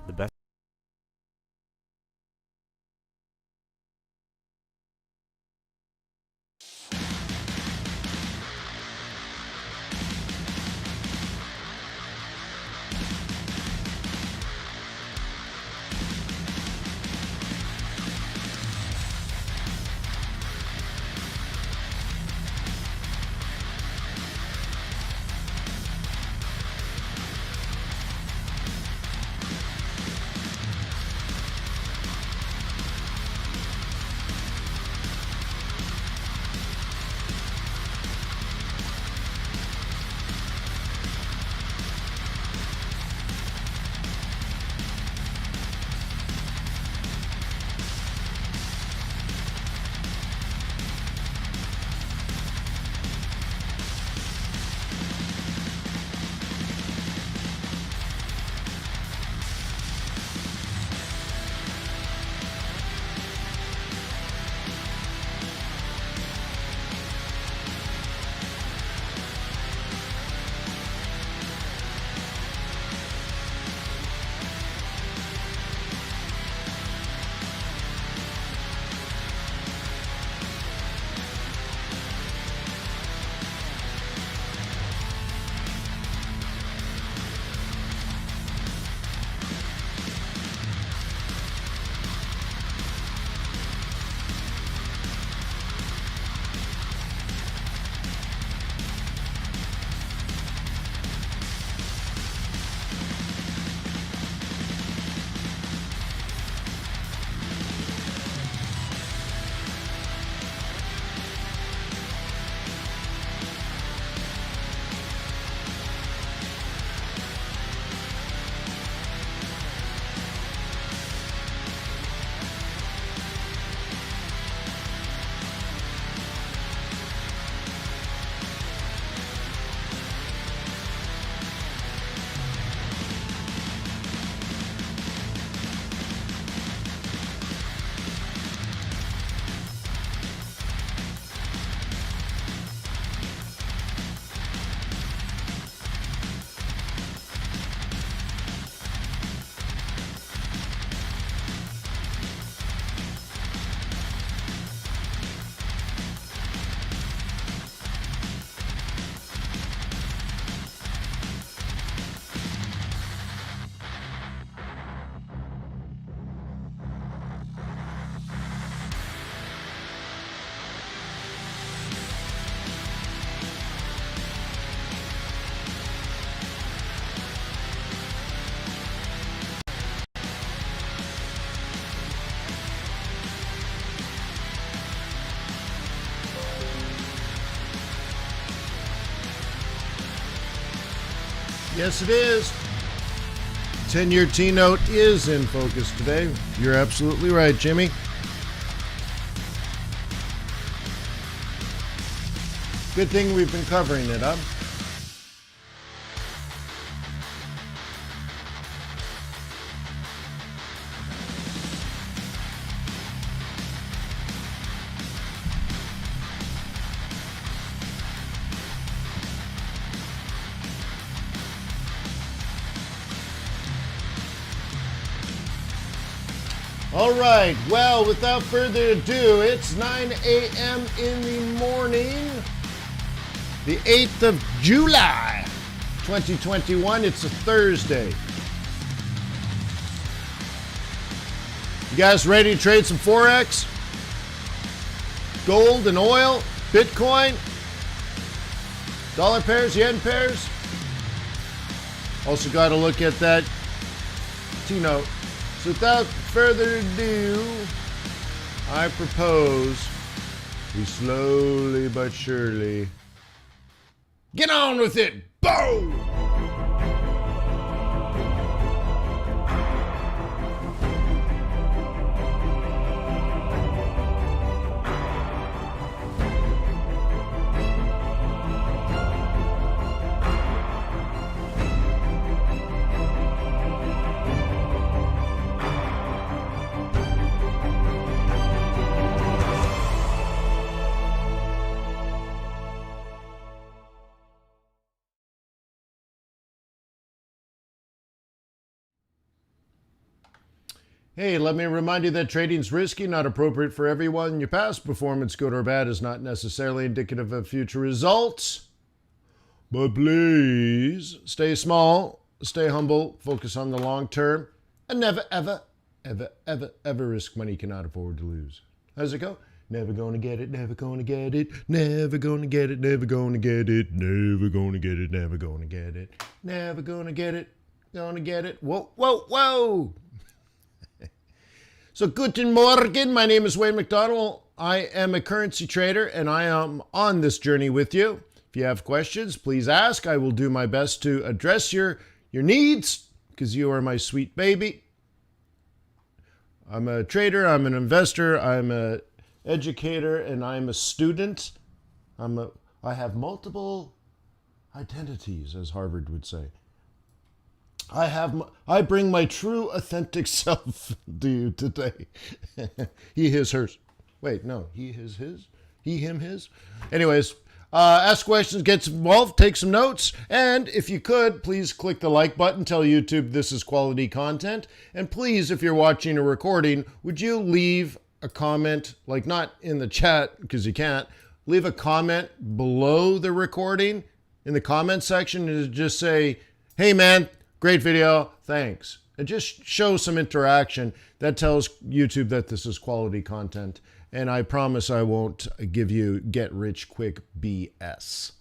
The best. Yes, it is. 10-year T-note is in focus today. You're absolutely right, Jimmy. Good thing we've been covering it, huh? All right, well, without further ado, it's 9 a.m. in the morning, the 8th of July, 2021. It's a Thursday. You guys ready to trade some Forex? Gold and oil, Bitcoin, dollar pairs, yen pairs? Also got to look at that T-note. So without further ado, I propose we slowly but surely get on with it. Boom! Hey, let me remind you that trading's risky, not appropriate for everyone. Your past performance, good or bad, is not necessarily indicative of future results. But please stay small, stay humble, focus on the long term, and never, ever, ever, ever, ever risk money you cannot afford to lose. How's it go? Never gonna get it, never gonna get it, never gonna get it, never gonna get it, never gonna get it, never gonna get it, never gonna get it, gonna get it. Whoa, whoa, whoa! So, guten Morgen. My name is Wayne McDonald. I am a currency trader, and I am on this journey with you. If you have questions, please ask. I will do my best to address your needs, because you are my sweet baby. I'm a trader, I'm an investor, I'm an educator, and I'm a student. I have multiple identities, as Harvard would say. I bring my true, authentic self to you today. He, his, hers. Wait, no, he, his. He, him, his. Anyways, ask questions, get involved, take some notes, and if you could, please click the like button, tell YouTube this is quality content, and please, if you're watching a recording, would you leave a comment, like not in the chat, because you can't, leave a comment below the recording in the comment section and just say, hey man, great video, thanks. And just show some interaction. That tells YouTube that this is quality content. And I promise I won't give you get rich quick BS.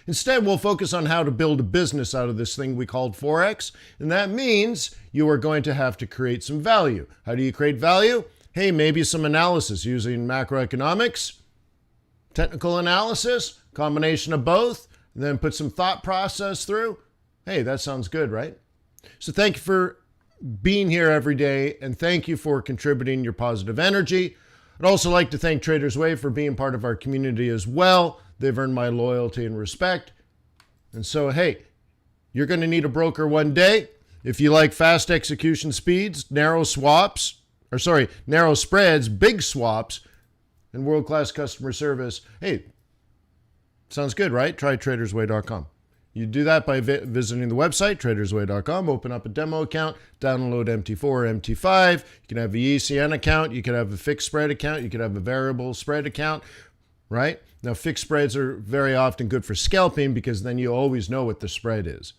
Instead, we'll focus on how to build a business out of this thing we called Forex. And that means you are going to have to create some value. How do you create value? Hey, maybe some analysis using macroeconomics, technical analysis, combination of both, and then put some thought process through. Hey, that sounds good, right? So thank you for being here every day, and thank you for contributing your positive energy. I'd also like to thank Traders Way for being part of our community as well. They've earned my loyalty and respect. And so, hey, you're going to need a broker one day. If you like fast execution speeds, narrow spreads, big swaps, and world-class customer service, hey, sounds good, right? Try tradersway.com. You do that by visiting the website, tradersway.com, open up a demo account, download MT4 or MT5. You can have the ECN account. You can have a fixed spread account. You can have a variable spread account, right? Now, fixed spreads are very often good for scalping because then you always know what the spread is,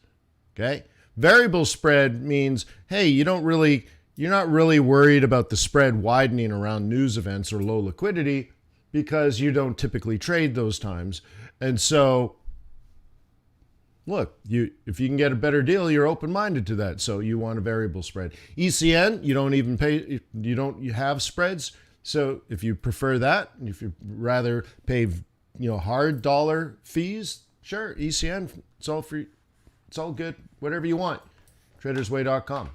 okay? Variable spread means, hey, you're not really worried about the spread widening around news events or low liquidity because you don't typically trade those times. And so, look, if you can get a better deal, you're open-minded to that. So you want a variable spread. ECN, you have spreads. So if you prefer that, if you rather pay, hard dollar fees, sure, ECN, it's all free. It's all good. Whatever you want. Tradersway.com.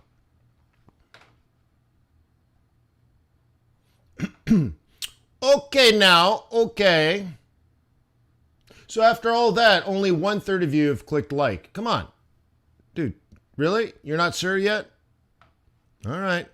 Okay. So after all that, only 1/3 of you have clicked like. Come on. Dude, really? You're not sure yet? All right.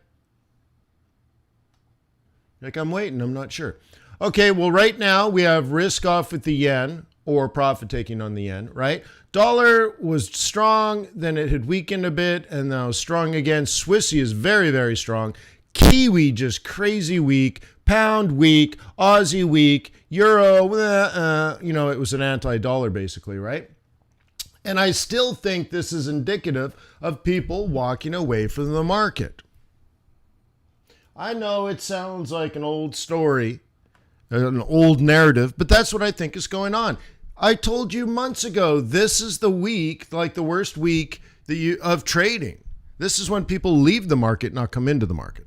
Like I'm waiting, I'm not sure. Okay, well right now we have risk off with the yen or profit taking on the yen, right? Dollar was strong, then it had weakened a bit and now strong again. Swissy is very, very strong. Kiwi just crazy weak. Pound weak, Aussie weak, Euro, it was an anti-dollar basically, right? And I still think this is indicative of people walking away from the market. I know it sounds like an old story, an old narrative, but that's what I think is going on. I told you months ago, this is the week, like the worst week of trading. This is when people leave the market, not come into the market.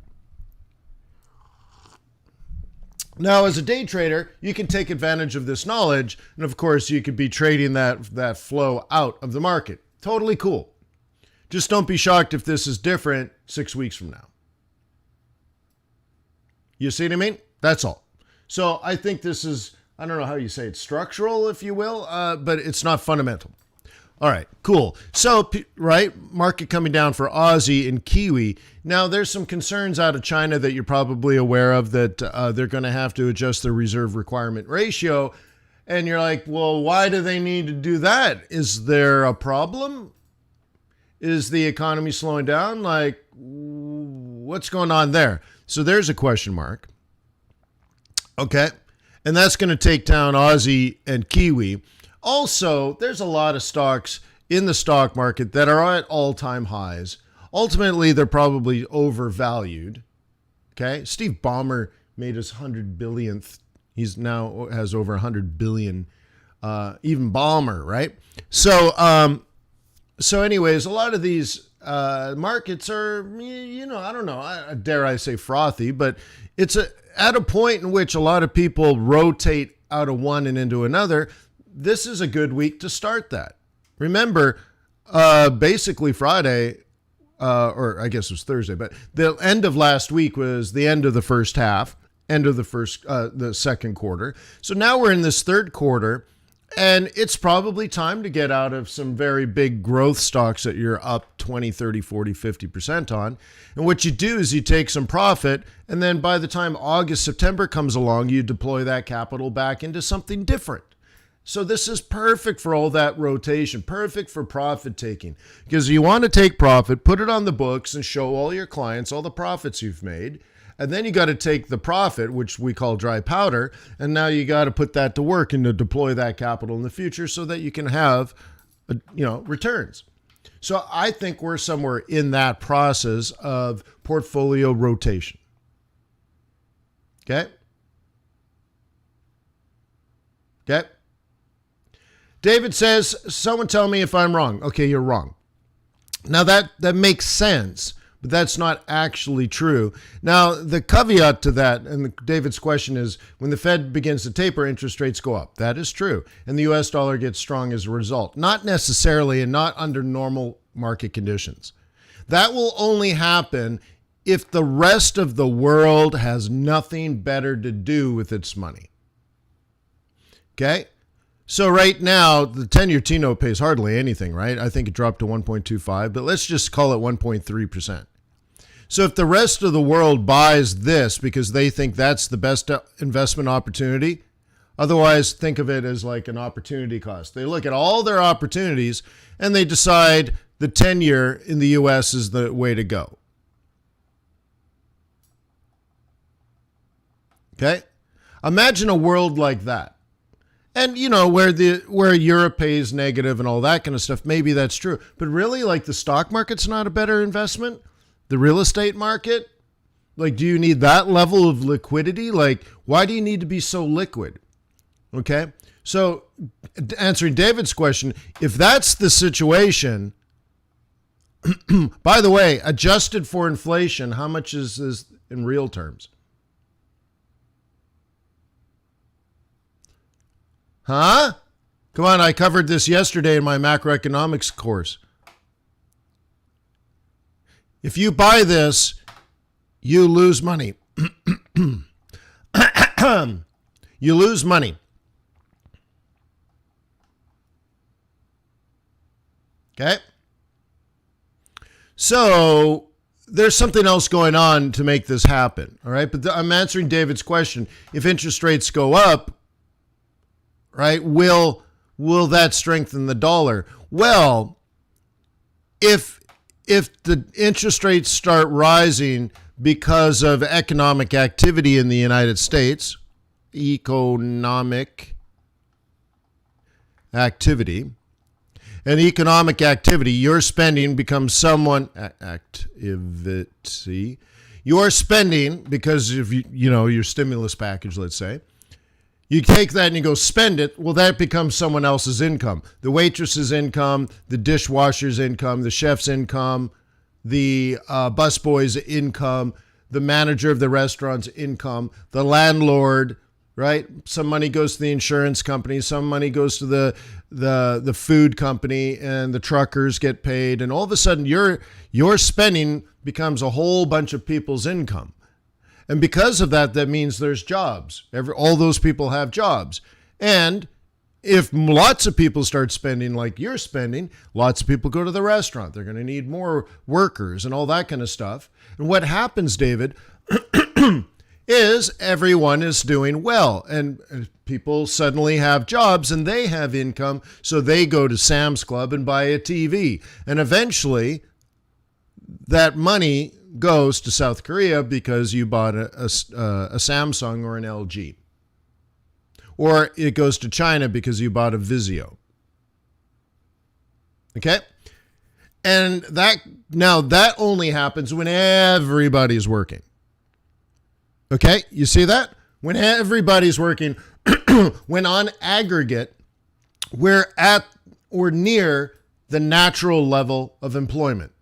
Now, as a day trader, you can take advantage of this knowledge, and of course, you could be trading that flow out of the market. Totally cool. Just don't be shocked if this is different 6 weeks from now. You see what I mean? That's all. So I think this is, I don't know how you say it, structural, if you will, but it's not fundamental. All right, cool. So, right, market coming down for Aussie and Kiwi. Now, there's some concerns out of China that you're probably aware of that they're going to have to adjust their reserve requirement ratio. And you're like, well, why do they need to do that? Is there a problem? Is the economy slowing down? Like, what's going on there? So there's a question mark. Okay. And that's going to take down Aussie and Kiwi. Also, there's a lot of stocks in the stock market that are at all-time highs. Ultimately, they're probably overvalued. Okay. Steve Ballmer made his 100 billionth. He's now has over 100 billion, even Ballmer, right? So anyways, a lot of these markets are, I don't know, dare I say frothy, but it's at a point in which a lot of people rotate out of one and into another. This is a good week to start that. Remember, basically Friday, or I guess it was Thursday, but the end of last week was the end of the first half, end of the second quarter. So now we're in this third quarter, and it's probably time to get out of some very big growth stocks that you're up 20, 30, 40, 50% on. And what you do is you take some profit, and then by the time August, September comes along, you deploy that capital back into something different. So this is perfect for all that rotation, perfect for profit taking, because you want to take profit, put it on the books, and show all your clients all the profits you've made. And then you got to take the profit, which we call dry powder, and now you got to put that to work and to deploy that capital in the future so that you can have, returns. So I think we're somewhere in that process of portfolio rotation. Okay? Okay? David says, someone tell me if I'm wrong. Okay, you're wrong. Now that makes sense, but that's not actually true. Now, the caveat to that, and David's question is, when the Fed begins to taper, interest rates go up. That is true. And the US dollar gets strong as a result. Not necessarily, and not under normal market conditions. That will only happen if the rest of the world has nothing better to do with its money. Okay? So right now, the 10-year T-note pays hardly anything, right? I think it dropped to 1.25, but let's just call it 1.3%. So if the rest of the world buys this because they think that's the best investment opportunity, otherwise think of it as like an opportunity cost. They look at all their opportunities and they decide the 10-year in the US is the way to go. Okay? Imagine a world like that. And, where Europe pays negative and all that kind of stuff, maybe that's true. But really, like, the stock market's not a better investment? The real estate market? Like, do you need that level of liquidity? Like, why do you need to be so liquid? Okay? So, answering David's question, if that's the situation, by the way, adjusted for inflation, how much is this in real terms? Huh? Come on, I covered this yesterday in my macroeconomics course. If you buy this, you lose money. You lose money. Okay? So there's something else going on to make this happen. All right? But I'm answering David's question. If interest rates go up, right, will that strengthen the dollar? Well, if the interest rates start rising because of economic activity in the United States, economic activity, your spending becomes activity. Your spending, because of your stimulus package, let's say, you take that and you go spend it. Well, that becomes someone else's income. The waitress's income, the dishwasher's income, the chef's income, the busboy's income, the manager of the restaurant's income, the landlord, right? Some money goes to the insurance company, some money goes to the food company, and the truckers get paid. And all of a sudden, your spending becomes a whole bunch of people's income. And because of that, that means there's jobs. All those people have jobs. And if lots of people start spending like you're spending, lots of people go to the restaurant. They're going to need more workers and all that kind of stuff. And what happens, David, is everyone is doing well. And people suddenly have jobs and they have income. So they go to Sam's Club and buy a TV. And eventually, that money goes to South Korea because you bought a Samsung or an LG. Or it goes to China because you bought a Vizio. Okay? And that only happens when everybody's working. Okay? You see that? When everybody's working, when on aggregate, we're at or near the natural level of employment.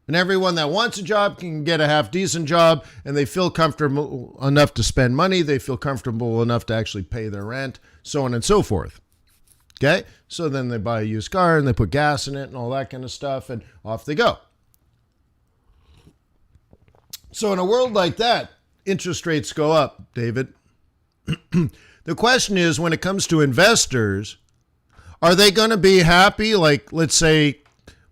And everyone that wants a job can get a half-decent job, and they feel comfortable enough to spend money. They feel comfortable enough to actually pay their rent, so on and so forth. Okay? So then they buy a used car, and they put gas in it and all that kind of stuff, and off they go. So in a world like that, interest rates go up, David. The question is, when it comes to investors, are they going to be happy? Like, let's say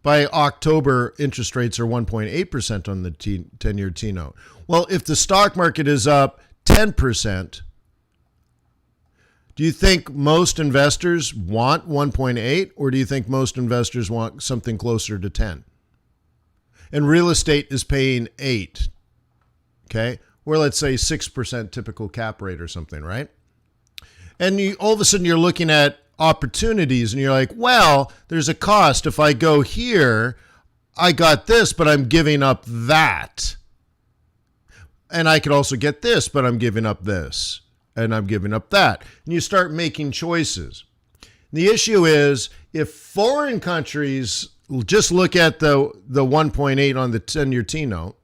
by October, interest rates are 1.8% on the 10-year T-note. Well, if the stock market is up 10%, do you think most investors want 1.8, or do you think most investors want something closer to 10? And real estate is paying 8, okay? Or let's say 6% typical cap rate or something, right? And all of a sudden you're looking at opportunities and you're like, well, there's a cost. If I go here, I got this, but I'm giving up that. And I could also get this, but I'm giving up this. And I'm giving up that. And you start making choices. The issue is, if foreign countries just look at the 1.8 on the 10-year T-note,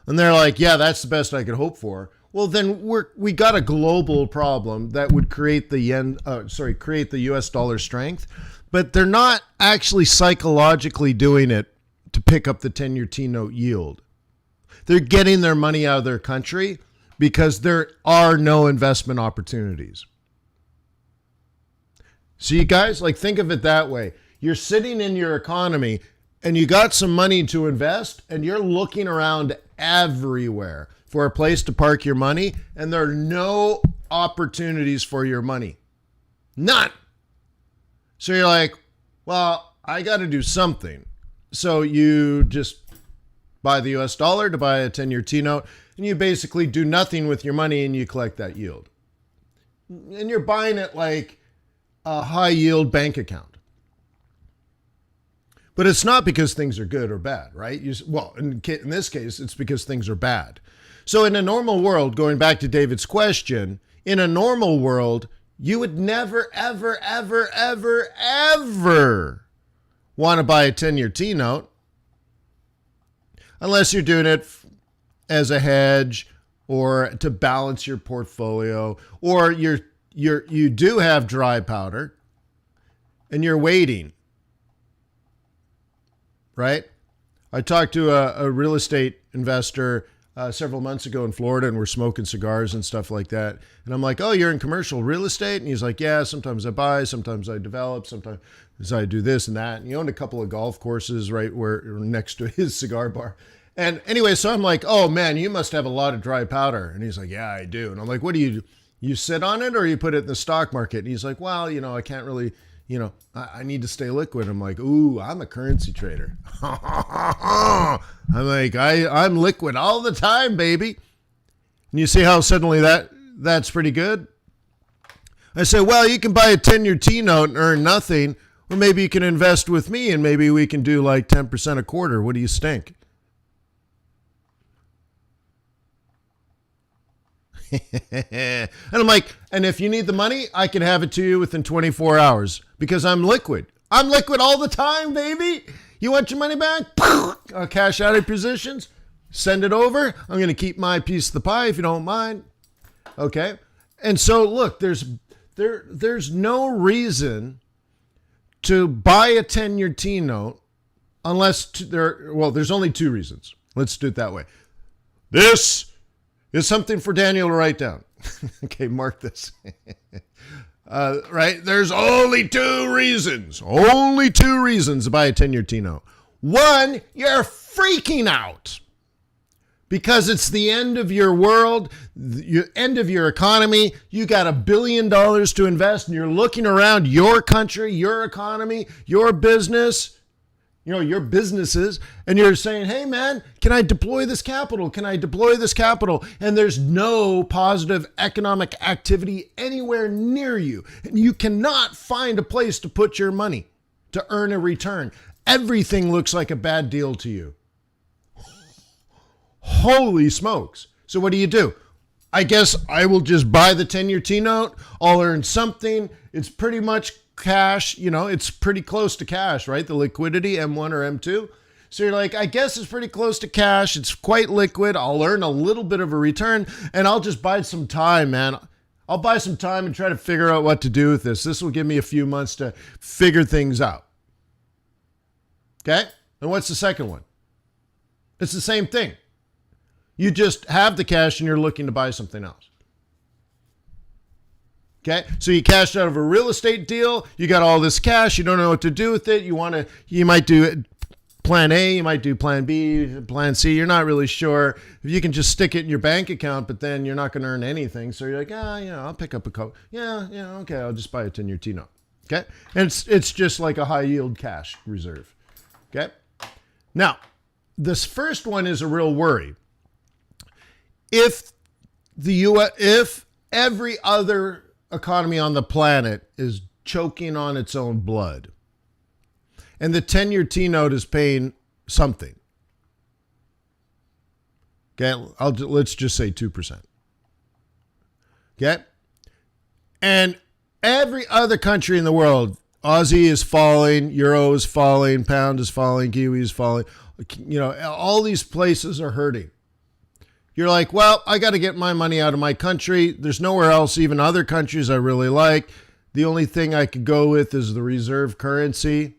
and they're like, yeah, that's the best I could hope for. Well, then we got a global problem that would create create the US dollar strength, but they're not actually psychologically doing it to pick up the 10-year T-note yield. They're getting their money out of their country because there are no investment opportunities. So you guys, like, think of it that way. You're sitting in your economy and you got some money to invest, and you're looking around everywhere for a place to park your money, and there are no opportunities for your money. None. So you're like, well, I got to do something. So you just buy the US dollar to buy a 10-year T-note, and you basically do nothing with your money, and you collect that yield. And you're buying it like a high-yield bank account. But it's not because things are good or bad, right? In this case, it's because things are bad. So in a normal world, going back to David's question, in a normal world, you would never, ever, ever, ever, ever want to buy a 10-year T-note unless you're doing it as a hedge or to balance your portfolio, or you do have dry powder and you're waiting. Right? I talked to a real estate investor several months ago in Florida, and we're smoking cigars and stuff like that. And I'm like, oh, you're in commercial real estate? And he's like, yeah, sometimes I buy, sometimes I develop, sometimes I do this and that. And he owned a couple of golf courses right where next to his cigar bar. And anyway, so I'm like, oh man, you must have a lot of dry powder. And he's like, yeah, I do. And I'm like, what do you do? You sit on it or you put it in the stock market? And he's like, well, I can't really, I need to stay liquid. I'm like, ooh, I'm a currency trader. I'm like, I'm liquid all the time, baby. And you see how suddenly that's pretty good? I say, well, you can buy a 10-year T-note and earn nothing, or maybe you can invest with me and maybe we can do like 10% a quarter. What do you stink? And I'm like, and if you need the money, I can have it to you within 24 hours because I'm liquid. I'm liquid all the time, baby. You want your money back? I'll cash out of positions, send it over. I'm going to keep my piece of the pie if you don't mind. Okay. And so look, there's no reason to buy a 10-year T-note unless there's only two reasons. Let's do it that way. This is something for Daniel to write down. Okay, mark this. Right? There's only two reasons to buy a 10-year T-note. One, you're freaking out because it's the end of your world, the end of your economy. You got $1 billion to invest and you're looking around your country, your economy, your business, your businesses, and you're saying, hey man, can I deploy this capital? Can I deploy this capital? And there's no positive economic activity anywhere near you. And you cannot find a place to put your money to earn a return. Everything looks like a bad deal to you. Holy smokes. So what do? I guess I will just buy the 10-year T-note. I'll earn something. It's pretty much cash. It's pretty close to cash, right? The liquidity, M1 or M2. So you're like, I guess it's pretty close to cash. It's quite liquid. I'll earn a little bit of a return, and I'll just buy some time, man. I'll buy some time and try to figure out what to do with this. This will give me a few months to figure things out. Okay? And what's the second one? It's the same thing. You just have the cash and you're looking to buy something else. Okay? So you cashed out of a real estate deal. You got all this cash. You don't know what to do with it. You might do plan A. You might do plan B, plan C. You're not really sure if you can just stick it in your bank account, but then you're not going to earn anything. So you're like, I'll pick up a coat. Okay. I'll just buy a 10-year T-note. Okay? And it's just like a high yield cash reserve. Okay? Now, this first one is a real worry. If every other economy on the planet is choking on its own blood, and the 10-year T-note is paying something, okay, let's just say 2%. Okay, and every other country in the world, Aussie is falling, Euro is falling, Pound is falling, Kiwi is falling. All these places are hurting. You're like, well, I got to get my money out of my country. There's nowhere else, even other countries I really like. The only thing I could go with is the reserve currency,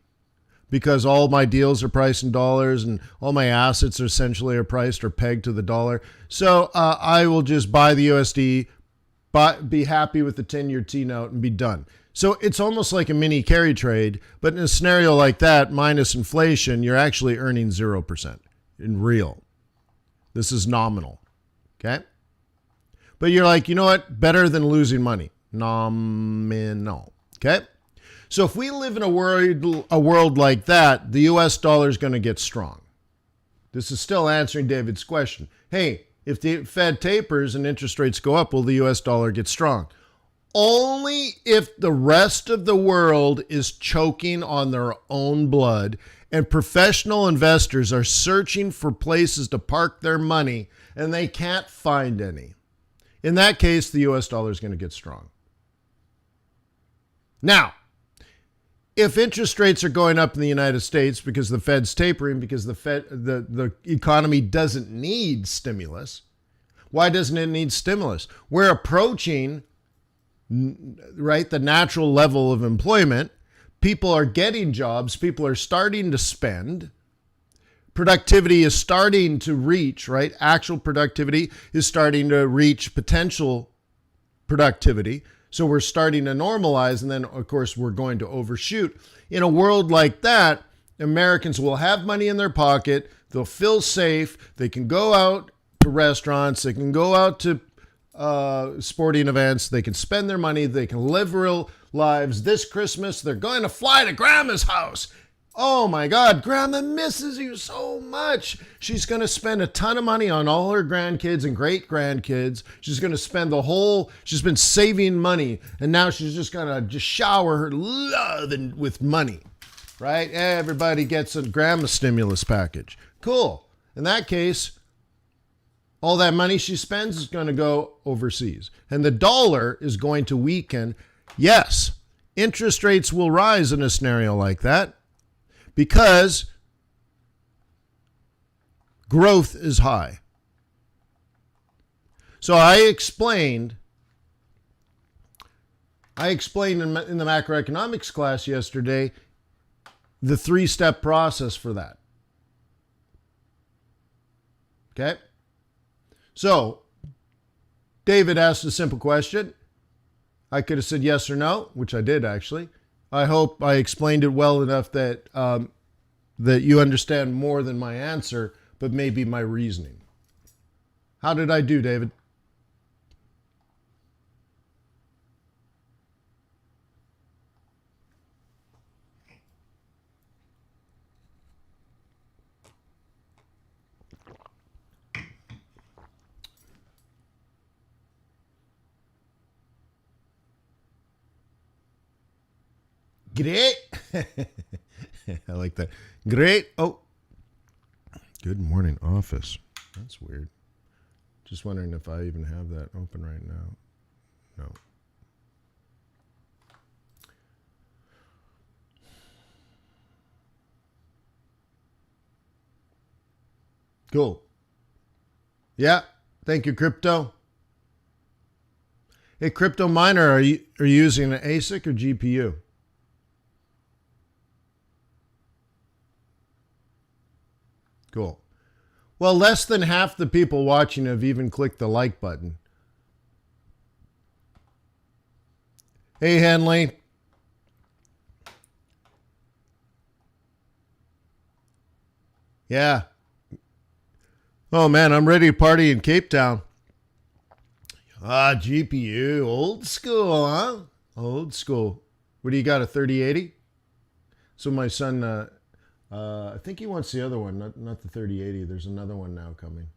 because all my deals are priced in dollars and all my assets are essentially priced or pegged to the dollar. So I will just buy the USD, be happy with the 10-year T-note and be done. So it's almost like a mini carry trade, but in a scenario like that, minus inflation, you're actually earning 0% in real. This is nominal. Okay? But you're like, you know what? Better than losing money. Nominal. Okay? So if we live in a world like that, the US dollar is going to get strong. This is still answering David's question. Hey, if the Fed tapers and interest rates go up, will the US dollar get strong? Only if the rest of the world is choking on their own blood and professional investors are searching for places to park their money and they can't find any. In that case, the US dollar is going to get strong. Now, if interest rates are going up in the United States because the Fed's tapering, because the economy doesn't need stimulus, why doesn't it need stimulus? We're approaching, right, the natural level of employment. People are getting jobs. People are starting to spend. Productivity is starting to reach, right? Actual productivity is starting to reach potential productivity. So we're starting to normalize, and then, of course, we're going to overshoot. In a world like that, Americans will have money in their pocket. They'll feel safe. They can go out to restaurants. They can go out to sporting events. They can spend their money. They can live real lives. This Christmas, they're going to fly to Grandma's house. Oh my God, Grandma misses you so much. She's going to spend a ton of money on all her grandkids and great grandkids. She's going to spend she's been saving money, and now she's just going to just shower her love with money, right? Everybody gets a grandma stimulus package. Cool. In that case, all that money she spends is going to go overseas, and the dollar is going to weaken. Yes, interest rates will rise in a scenario like that, because growth is high. So I explained in the macroeconomics class yesterday the 3-step process for that. Okay? So David asked a simple question. I could have said yes or no, which I did actually. I hope I explained it well enough that that you understand more than my answer, but maybe my reasoning. How did I do, David? Great. I like that. Great. Oh, good morning, office. That's weird. Just wondering if I even have that open right now. No. Cool. Yeah. Thank you, crypto. Hey, crypto miner, are you using an ASIC or GPU? Cool. Well, less than half the people watching have even clicked the like button. Hey, Henley. Yeah. Oh, man, I'm ready to party in Cape Town. GPU. Old school, huh? Old school. What do you got, a 3080? So my son, I think he wants the other one, not the 3080. There's another one now coming.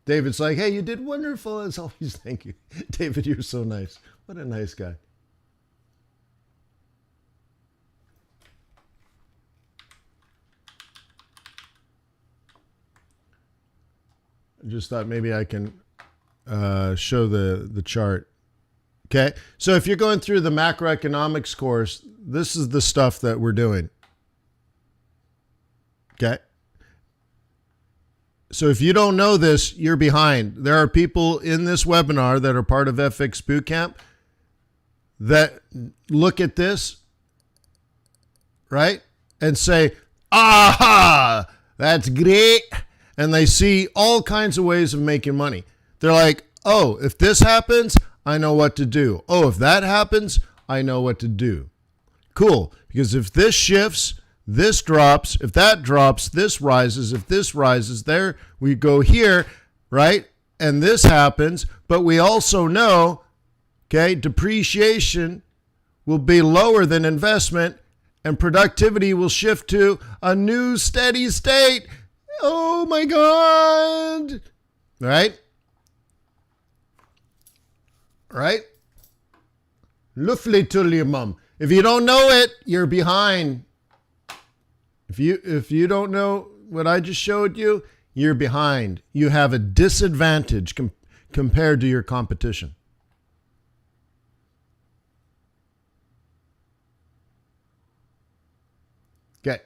David's like, hey, you did wonderful as always. Thank you. David, you're so nice. What a nice guy. I just thought maybe I can show the chart. Okay, so if you're going through the macroeconomics course, this is the stuff that we're doing. Okay. So if you don't know this, you're behind. There are people in this webinar that are part of FX Bootcamp that look at this, right, and say, aha, that's great. And they see all kinds of ways of making money. They're like, oh, if this happens, I know what to do. Oh, if that happens, I know what to do. Cool, because if this shifts, this drops. If that drops, this rises. If this rises, there we go here, right? And this happens. But we also know, okay, depreciation will be lower than investment and productivity will shift to a new steady state. Oh my God. Right? Right? Luftletulium. If you don't know it, you're behind. If you don't know what I just showed you, you're behind. You have a disadvantage compared to your competition. Okay.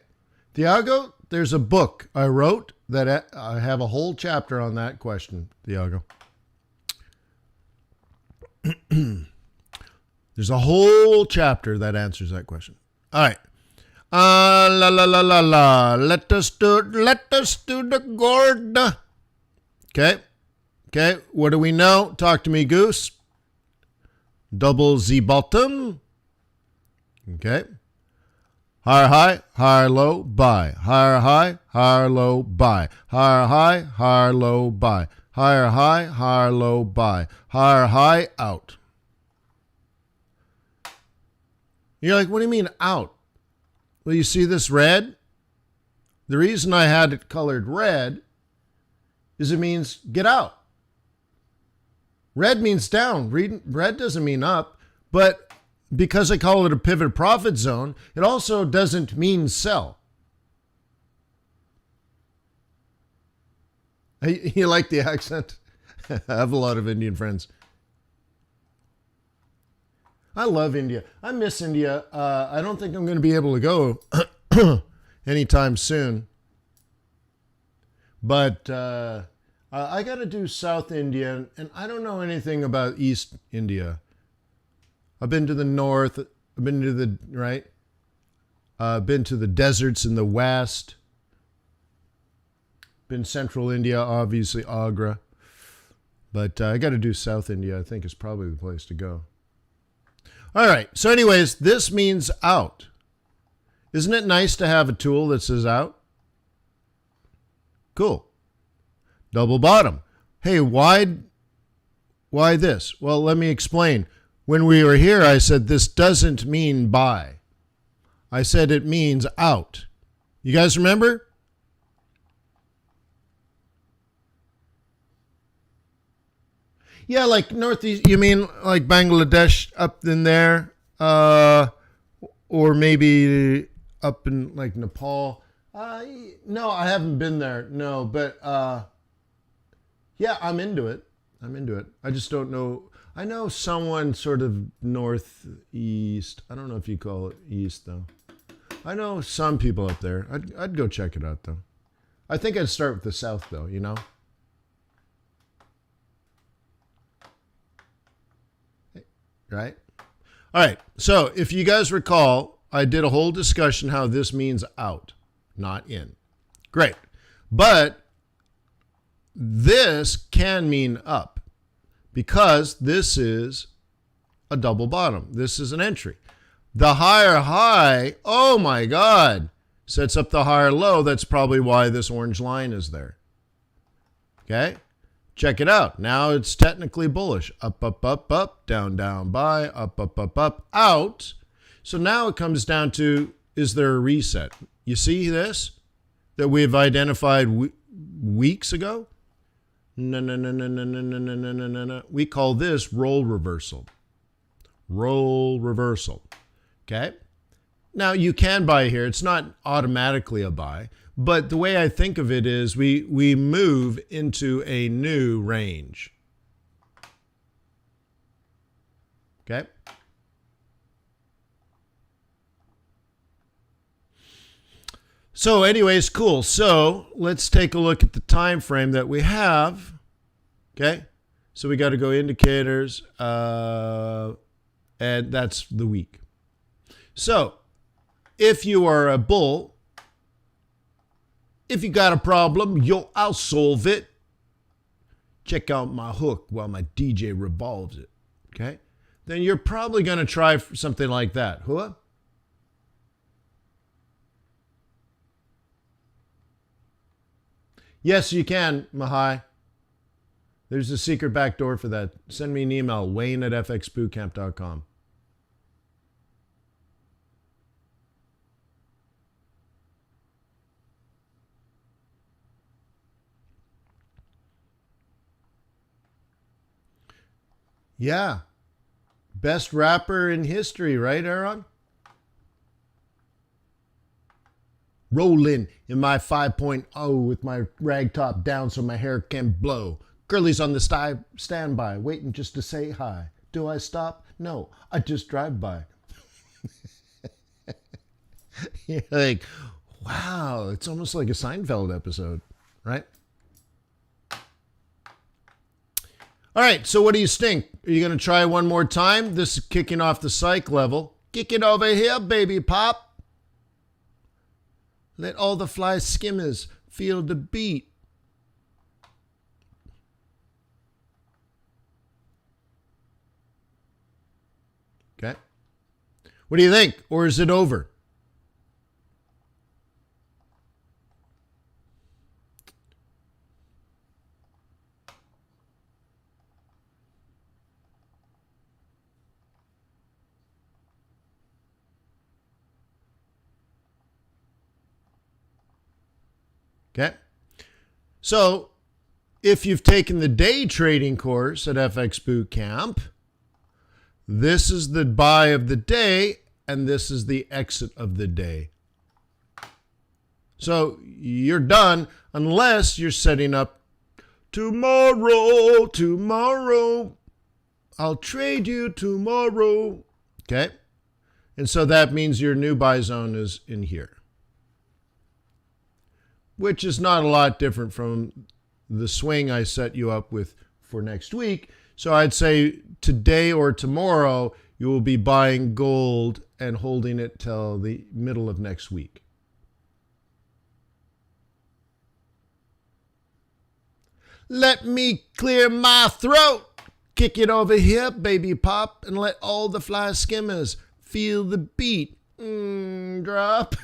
Thiago, there's a book I wrote that I have a whole chapter on that question, Thiago. There's a whole chapter that answers that question. All right. Let us do the gourd. Okay. Okay. What do we know? Talk to me, Goose. Double Z bottom. Okay. Higher high, higher low, buy. Higher high, higher low, buy. Higher high, higher low, buy. Higher high, higher low, buy. Higher high, out. You're like, what do you mean out? Well, you see this red? The reason I had it colored red is it means get out. Red means down. Red doesn't mean up, but because I call it a pivot profit zone, it also doesn't mean sell. You like the accent? I have a lot of Indian friends. I love India. I miss India. I don't think I'm going to be able to go anytime soon. But I got to do South India, and I don't know anything about East India. I've been to the north. I've been to the right. I've been to the deserts in the west. Been Central India, obviously Agra. But I got to do South India. I think is probably the place to go. All right. So anyways, this means out. Isn't it nice to have a tool that says out? Cool. Double bottom. Hey, why this? Well, let me explain. When we were here, I said this doesn't mean buy. I said it means out. You guys remember? Yeah, like northeast. You mean like Bangladesh up in there, or maybe up in like Nepal? No, I haven't been there. No, but yeah, I'm into it. I'm into it. I just don't know. I know someone sort of northeast. I don't know if you call it east though. I know some people up there. I'd go check it out though. I think I'd start with the south though. You know. Right? All right. So if you guys recall, I did a whole discussion how this means out, not in. Great. But this can mean up because this is a double bottom. This is an entry. The higher high, oh my God, sets up the higher low. That's probably why this orange line is there. Okay? Check it out. Now it's technically bullish. Up, up, up, up, down, down, buy, up, up, up, up, out. So now it comes down to, is there a reset? You see this that we've identified weeks ago? No, no, no, no, no, no, no, no, no, no, no, no. We call this roll reversal. Roll reversal. Okay? Now you can buy here. It's not automatically a buy. But the way I think of it is we move into a new range. Okay? So anyways, cool. So let's take a look at the time frame that we have. Okay? So we got to go indicators, and that's the week. So if you are a bull, if you got a problem, I'll solve it. Check out my hook while my DJ revolves it. Okay? Then you're probably going to try something like that. Huh? Yes, you can, Mahai. There's a secret back door for that. Send me an email, wayne@fxbootcamp.com. Yeah. Best rapper in history, right, Aaron? Rolling in my 5.0 with my rag top down so my hair can blow. Girlie's on the standby, waiting just to say hi. Do I stop? No, I just drive by. You're like, wow, it's almost like a Seinfeld episode, right? All right, so what do you think? Are you going to try one more time? This is kicking off the psych level. Kick it over here, baby pop. Let all the fly skimmers feel the beat. Okay. What do you think? Or is it over? Okay. So if you've taken the day trading course at FX Bootcamp, this is the buy of the day and this is the exit of the day. So you're done unless you're setting up tomorrow. I'll trade you tomorrow. Okay. And so that means your new buy zone is in here, which is not a lot different from the swing I set you up with for next week. So I'd say today or tomorrow, you will be buying gold and holding it till the middle of next week. Let me clear my throat. Kick it over here, baby pop, and let all the fly skimmers feel the beat. Drop.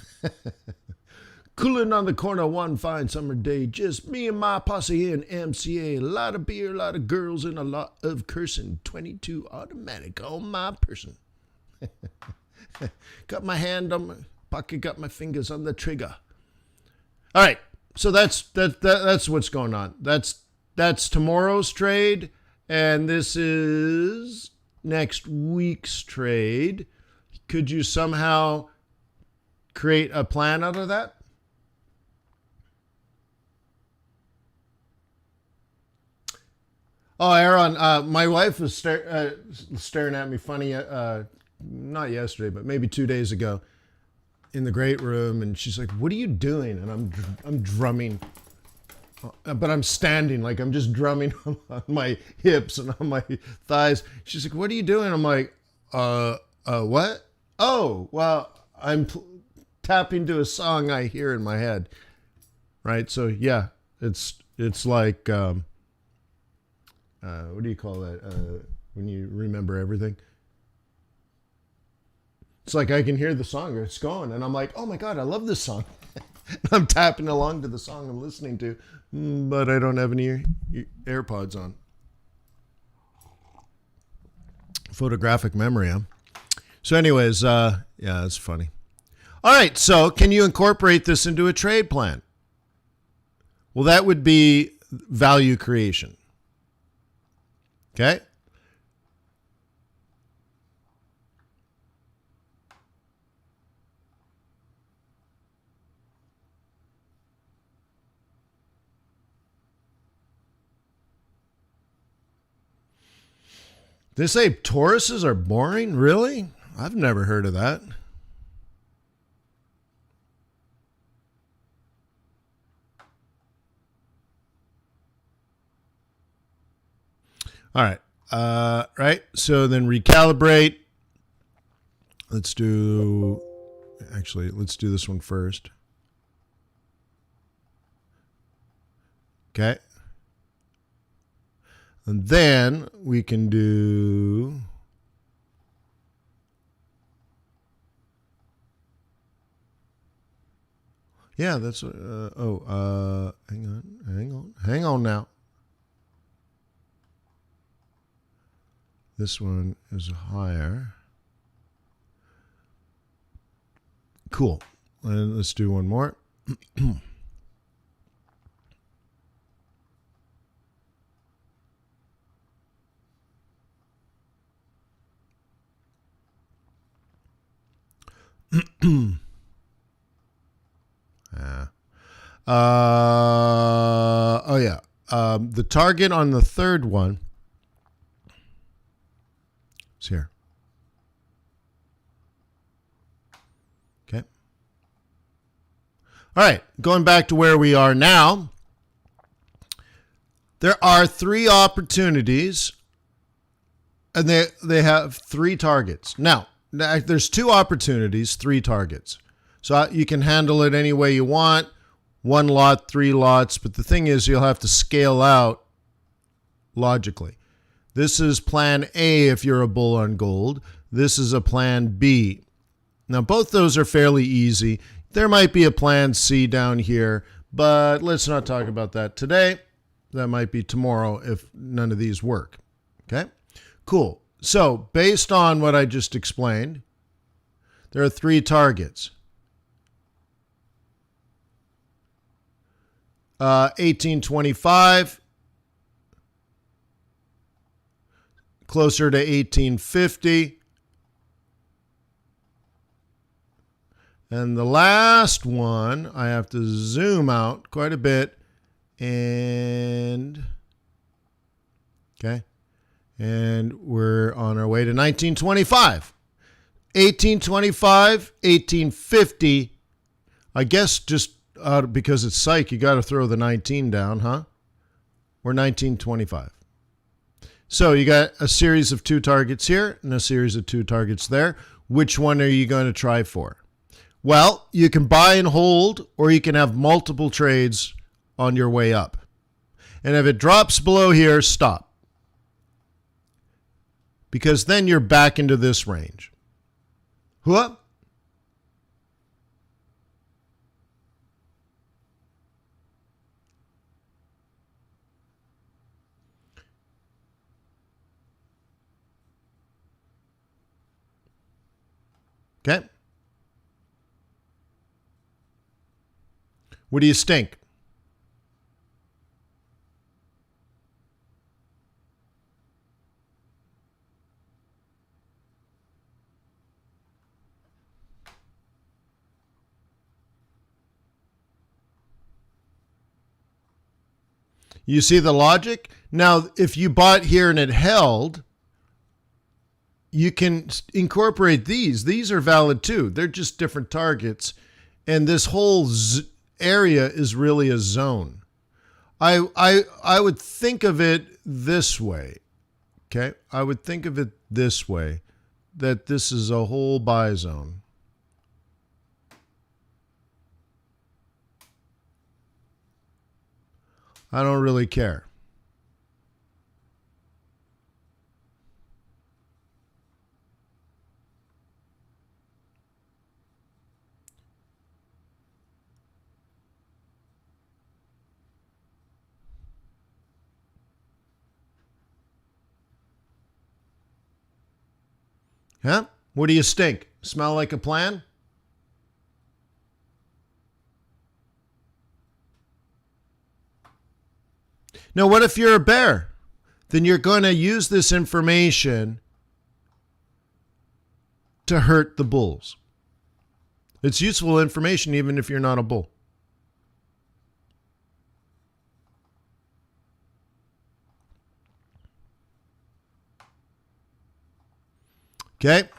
Cooling on the corner one fine summer day, just me and my posse in MCA. A lot of beer, a lot of girls, and a lot of cursing. 22 automatic on my person. Got my hand on my pocket, got my fingers on the trigger. All right, so that's what's going on. That's tomorrow's trade, And this is next week's trade. Could you somehow create a plan out of that? Oh, Aaron, my wife was staring at me funny, not yesterday, but maybe 2 days ago in the great room. And she's like, what are you doing? And I'm drumming, but I'm standing, like I'm just drumming on my hips and on my thighs. She's like, what are you doing? I'm like, what? Oh, well, I'm tapping to a song I hear in my head. Right. So yeah, it's like, what do you call that? When you remember everything. It's like I can hear the song, it's going, and I'm like, oh my God, I love this song. I'm tapping along to the song I'm listening to, but I don't have any AirPods on. Photographic memory, huh? So anyways, yeah, it's funny. All right, so can you incorporate this into a trade plan? Well, that would be value creation. Okay? They say Tauruses are boring? Really? I've never heard of that. All right. Right. So then recalibrate. Let's do this one first. Okay. And then we can do that's hang on now. This one is higher. Cool. And let's do one more. The target on the third one is here. Okay. All right, going back to where we are now. There are 3 opportunities, and they have 3 targets. Now, there's 2 opportunities, 3 targets. So you can handle it any way you want. 1 lot, 3 lots. But the thing is, you'll have to scale out logically. This is plan A if you're a bull on gold. This is a plan B. Now, both those are fairly easy. There might be a plan C down here, but let's not talk about that today. That might be tomorrow if none of these work. Okay? Cool. So, based on what I just explained, there are 3 targets. 1825, closer to 1850, and the last one, I have to zoom out quite a bit, and okay, and we're on our way to 1925. 1825, 1850, I guess just because it's psych, you got to throw the 19 down, huh? Or 1925. So you got a series of 2 targets here and a series of 2 targets there. Which one are you going to try for? Well, you can buy and hold, or you can have multiple trades on your way up. And if it drops below here, stop. Because then you're back into this range. What? Okay. What do you stink? You see the logic? Now, if you bought here and it held, you can incorporate these. These are valid too. They're just different targets. And this whole area is really a zone. I would think of it this way. Okay? I would think of it this way, that this is a whole buy zone. I don't really care. Huh? What do you stink? Smell like a plan? Now, what if you're a bear? Then you're going to use this information to hurt the bulls. It's useful information even if you're not a bull. Okay?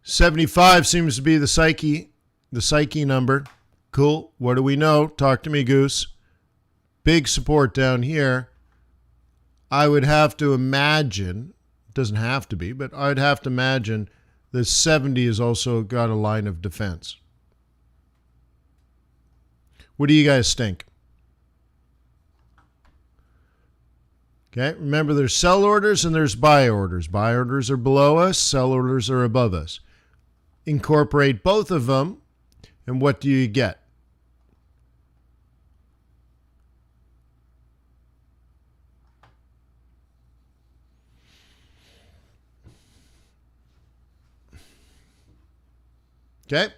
$75 seems to be the psyche number. Cool. What do we know? Talk to me, Goose. Big support down here. I would have to imagine, it doesn't have to be, but I'd have to imagine the 70 has also got a line of defense. What do you guys think? Okay, remember there's sell orders and there's buy orders. Buy orders are below us, sell orders are above us. Incorporate both of them, and what do you get? Okay.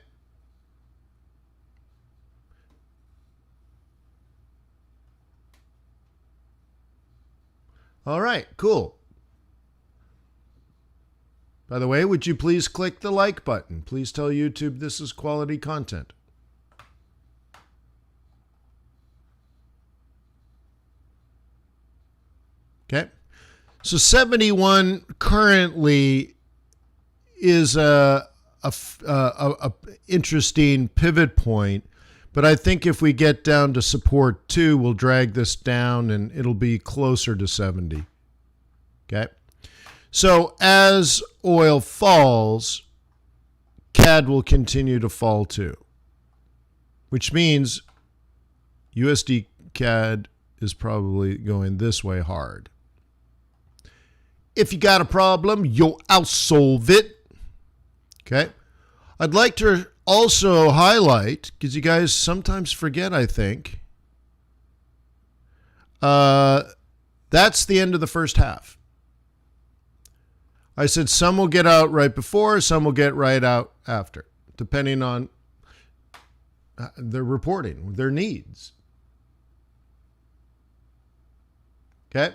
All right, cool. By the way, would you please click the like button? Please tell YouTube this is quality content. Okay. So 71 currently is a interesting pivot point. But I think if we get down to support 2, we'll drag this down and it'll be closer to 70. Okay. So as oil falls, CAD will continue to fall too, which means USD CAD is probably going this way hard. If you got a problem, I'll solve it. Okay. I'd like to also highlight, because you guys sometimes forget, I think, that's the end of the first half. I said some will get out right before, some will get right out after, depending on their reporting, their needs. Okay?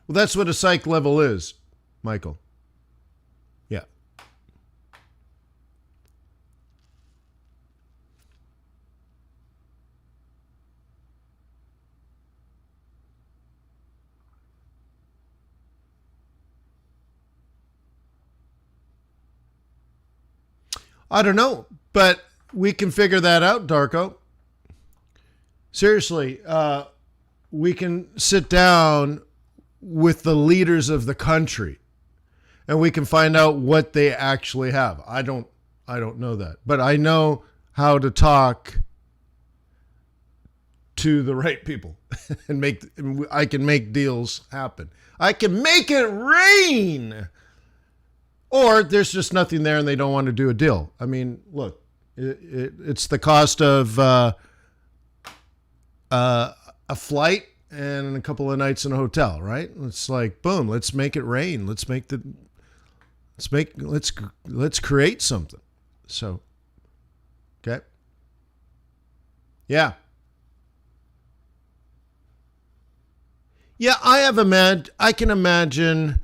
Well, that's what a psych level is, Michael. Yeah. I don't know, but we can figure that out, Darko. Seriously, we can sit down with the leaders of the country and we can find out what they actually have. I don't know that, but I know how to talk to the right people and I can make deals happen. I can make it rain. Or there's just nothing there and they don't want to do a deal. I mean, look, it's the cost of a flight and a couple of nights in a hotel, right? It's like, boom, let's make it rain. Let's create something. So, okay. Yeah. Yeah, I can imagine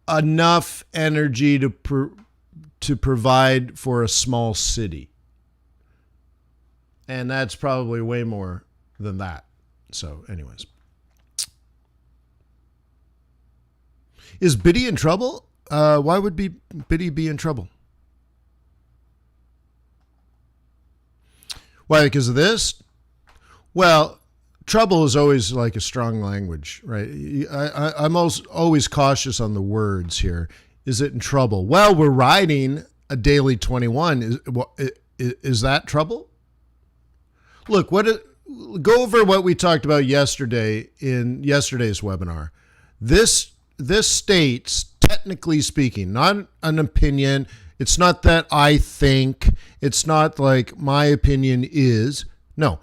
enough energy to provide for a small city. And that's probably way more than that. So, anyways. Is Biddy in trouble? Why would Biddy be in trouble? Why? Because of this? Well, trouble is always like a strong language, right? I'm always cautious on the words here. Is it in trouble? Well, we're riding a daily 21. Is that trouble? Look, go over what we talked about yesterday in yesterday's webinar. This states, technically speaking, not an opinion. It's not that I think. It's not like my opinion is. No.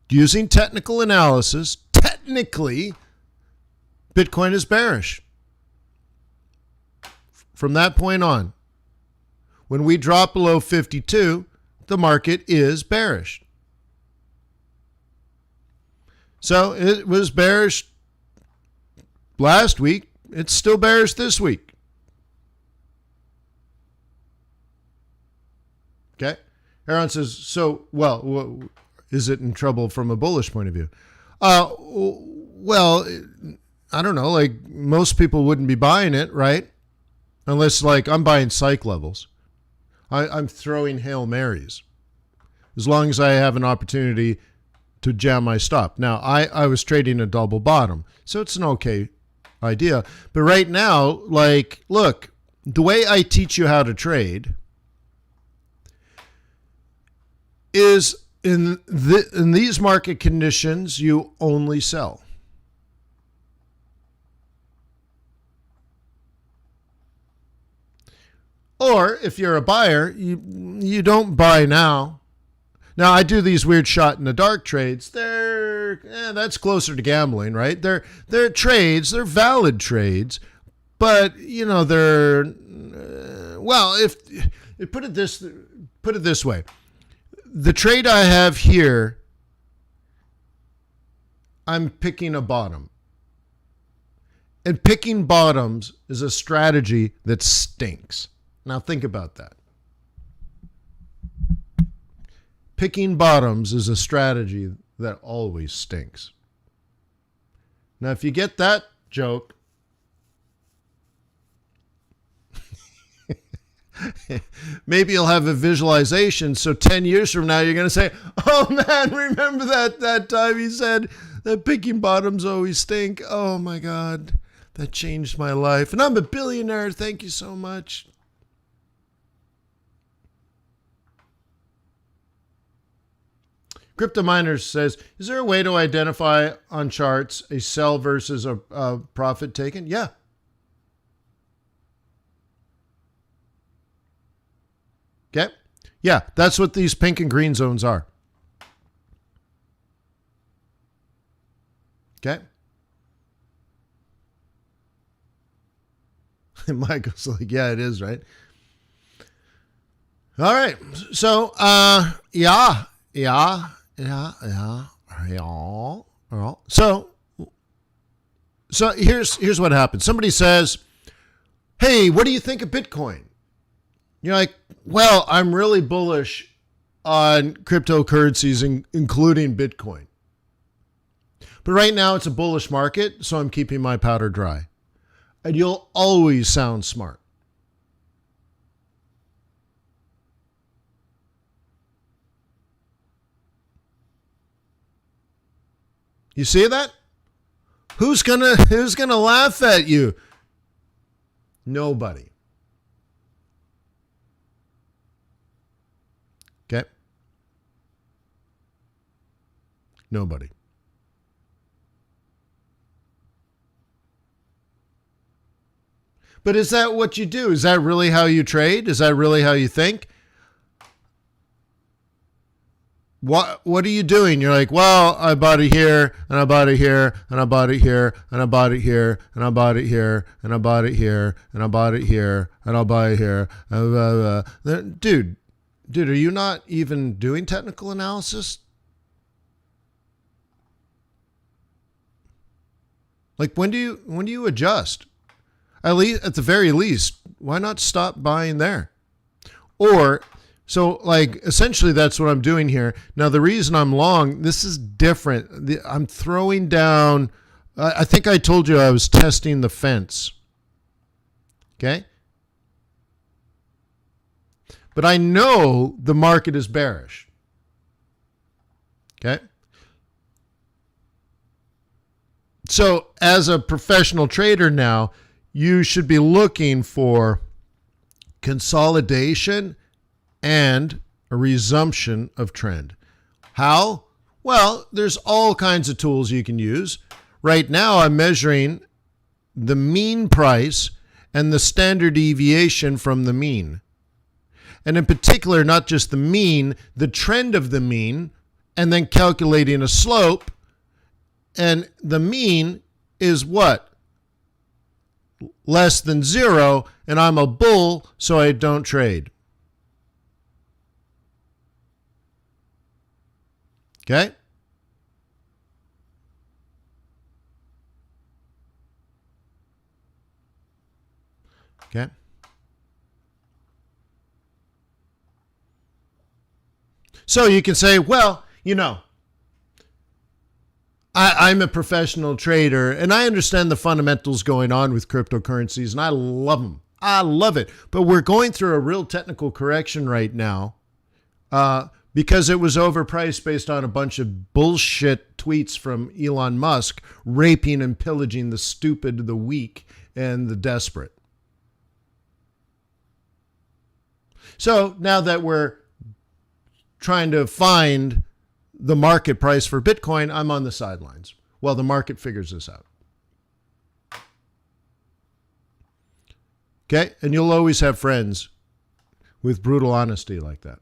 Using technical analysis, technically, Bitcoin is bearish. From that point on, when we drop below 52, the market is bearish. So it was bearish last week. It's still bearish this week. Okay. Aaron says, so, well, is it in trouble from a bullish point of view? Well, I don't know. Like, most people wouldn't be buying it, right? Unless, like, I'm buying psych levels. I'm throwing Hail Marys. As long as I have an opportunity to jam my stop. Now, I was trading a double bottom, so it's an okay idea. But right now, like, look, the way I teach you how to trade is in these market conditions, you only sell. Or if you're a buyer, you don't buy now. Now, I do these weird shot in the dark trades. That's closer to gambling, right? They're trades, they're valid trades, but they're if put it this way. The trade I have here, I'm picking a bottom. And picking bottoms is a strategy that stinks. Now think about that. Picking bottoms is a strategy that always stinks. Now, if you get that joke, maybe you'll have a visualization. So 10 years from now, you're going to say, oh man, remember that time he said that picking bottoms always stink? Oh my God, that changed my life. And I'm a billionaire. Thank you so much. Crypto Miners says, is there a way to identify on charts a sell versus a profit taken? Yeah. Okay. Yeah, that's what these pink and green zones are. Okay. Michael's like, yeah, it is, right? All right. So, yeah. So here's what happens. Somebody says, hey, what do you think of Bitcoin? You're like, well, I'm really bullish on cryptocurrencies, including Bitcoin. But right now it's a bullish market, so I'm keeping my powder dry. And you'll always sound smart. You see that? Who's gonna laugh at you? Nobody. Okay? Nobody. But is that what you do? Is that really how you trade? Is that really how you think? What are you doing? You're like, well, I bought it here, and I bought it here, and I bought it here, and I bought it here, and I bought it here, and I bought it here, and I bought it here, and I'll buy it here. Dude, are you not even doing technical analysis? Like, when do you adjust? At the very least, why not stop buying there? Or, so like, essentially that's what I'm doing here. Now, the reason I'm long, this is different. I'm throwing down, I think I told you I was testing the fence. Okay? But I know the market is bearish. Okay? So as a professional trader now, you should be looking for consolidation and a resumption of trend. How? Well, there's all kinds of tools you can use. Right now, I'm measuring the mean price and the standard deviation from the mean. And in particular, not just the mean, the trend of the mean, and then calculating a slope. And the mean is what? Less than 0, and I'm a bull, so I don't trade. Okay? Okay? So you can say, well, I'm a professional trader, and I understand the fundamentals going on with cryptocurrencies, and I love them. I love it. But we're going through a real technical correction right now because it was overpriced based on a bunch of bullshit tweets from Elon Musk raping and pillaging the stupid, the weak, and the desperate. So now that we're trying to find the market price for Bitcoin, I'm on the sidelines while the market figures this out. Okay? And you'll always have friends with brutal honesty like that.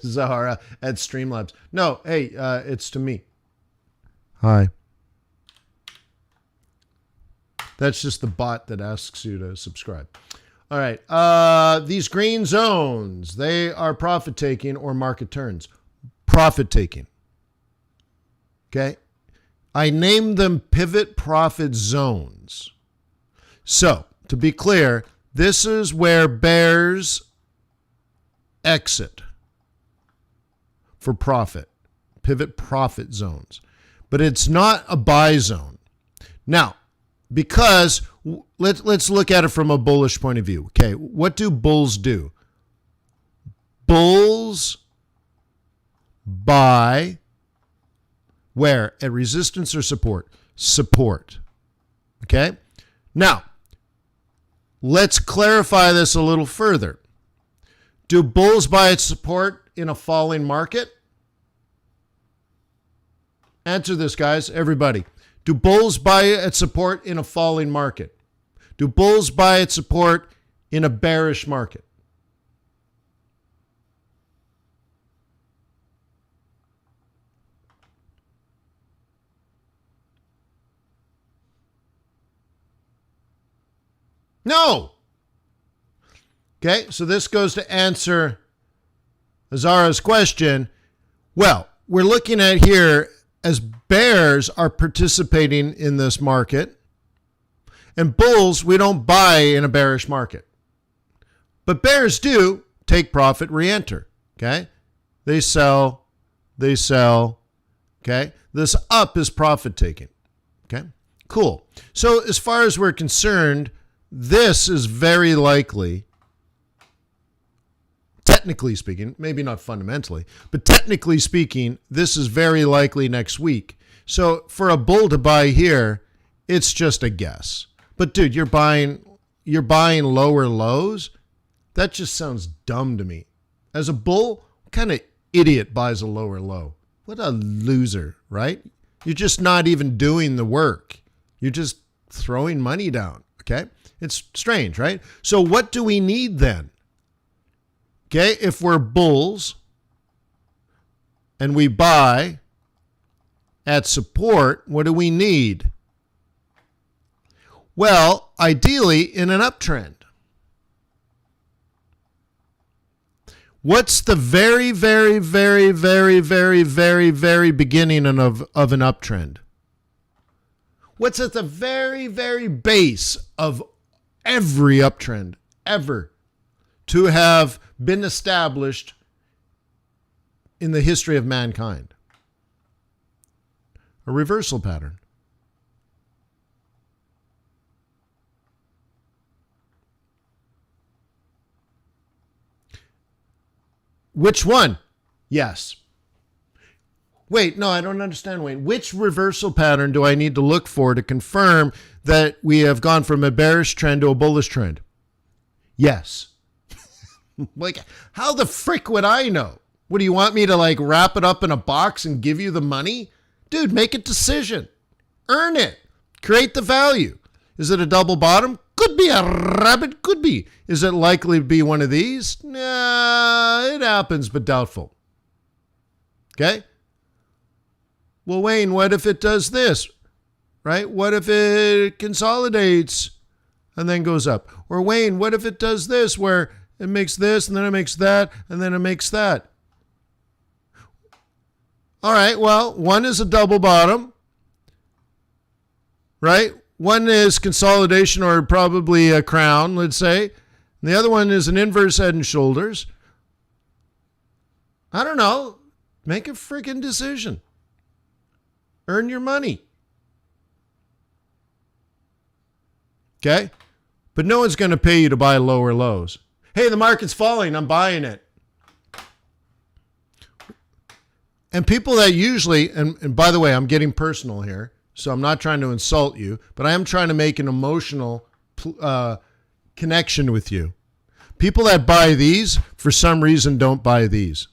Zahara at Streamlabs. No, hey, it's to me. Hi. That's just the bot that asks you to subscribe. All right. These green zones, they are profit taking or market turns. Profit taking. Okay. I named them pivot profit zones. So to be clear, this is where bears exit for profit. Pivot profit zones. But it's not a buy zone. Now, because let's look at it from a bullish point of view. Okay, what do bulls do? Bulls buy where? At resistance or support? Support. Okay? Now, let's clarify this a little further. Do bulls buy at support in a falling market? Answer this, guys, everybody. Do bulls buy at support in a falling market? Do bulls buy at support in a bearish market? No. Okay, so this goes to answer Azara's question. Well, we're looking at here as bears are participating in this market, and bulls, we don't buy in a bearish market. But bears do take profit, re-enter. Okay? They sell. Okay? This up is profit taking. Okay? Cool. So as far as we're concerned, this is very likely, technically speaking, maybe not fundamentally, but technically speaking, this is very likely next week. So for a bull to buy here, it's just a guess. But dude, you're buying lower lows? That just sounds dumb to me. As a bull, what kind of idiot buys a lower low? What a loser, right? You're just not even doing the work. You're just throwing money down, okay? It's strange, right? So what do we need then? Okay, if we're bulls and we buy at support, what do we need? Well, ideally in an uptrend. What's the very, very, very, very, very, very, very beginning of an uptrend? What's at the very, very base of every uptrend ever to have been established in the history of mankind? A reversal pattern. Which one? Yes. Wait, no, I don't understand, Wayne. Which reversal pattern do I need to look for to confirm that we have gone from a bearish trend to a bullish trend? Yes. Like, how the frick would I know? What, do you want me to like wrap it up in a box and give you the money? Dude, make a decision. Earn it. Create the value. Is it a double bottom? Could be a rabbit, could be. Is it likely to be one of these? Nah, it happens, but doubtful. Okay? Well, Wayne, what if it does this? Right? What if it consolidates and then goes up? Or Wayne, what if it does this where it makes this and then it makes that and then it makes that? All right, well, one is a double bottom, right? One is consolidation or probably a crown, let's say. And the other one is an inverse head and shoulders. I don't know. Make a freaking decision. Earn your money. Okay? But no one's going to pay you to buy lower lows. Hey, the market's falling. I'm buying it. And people that usually, and by the way, I'm getting personal here, so I'm not trying to insult you, but I am trying to make an emotional connection with you. People that buy these, for some reason, don't buy these.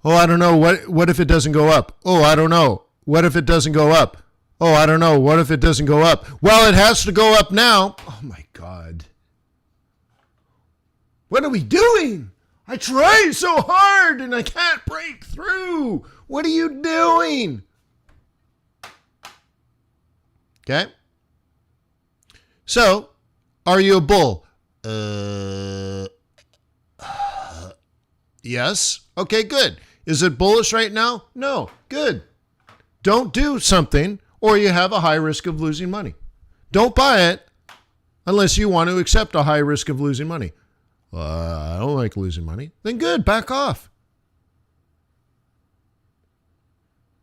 Oh, I don't know. What if it doesn't go up? Oh, I don't know. What if it doesn't go up? Oh, I don't know. What if it doesn't go up? Well, it has to go up now. Oh, my God. What are we doing? I try so hard and I can't break through. What are you doing? Okay. So, are you a bull? Yes. Okay, good. Is it bullish right now? No. Good. Don't do something or you have a high risk of losing money. Don't buy it unless you want to accept a high risk of losing money. I don't like losing money. Then good, back off.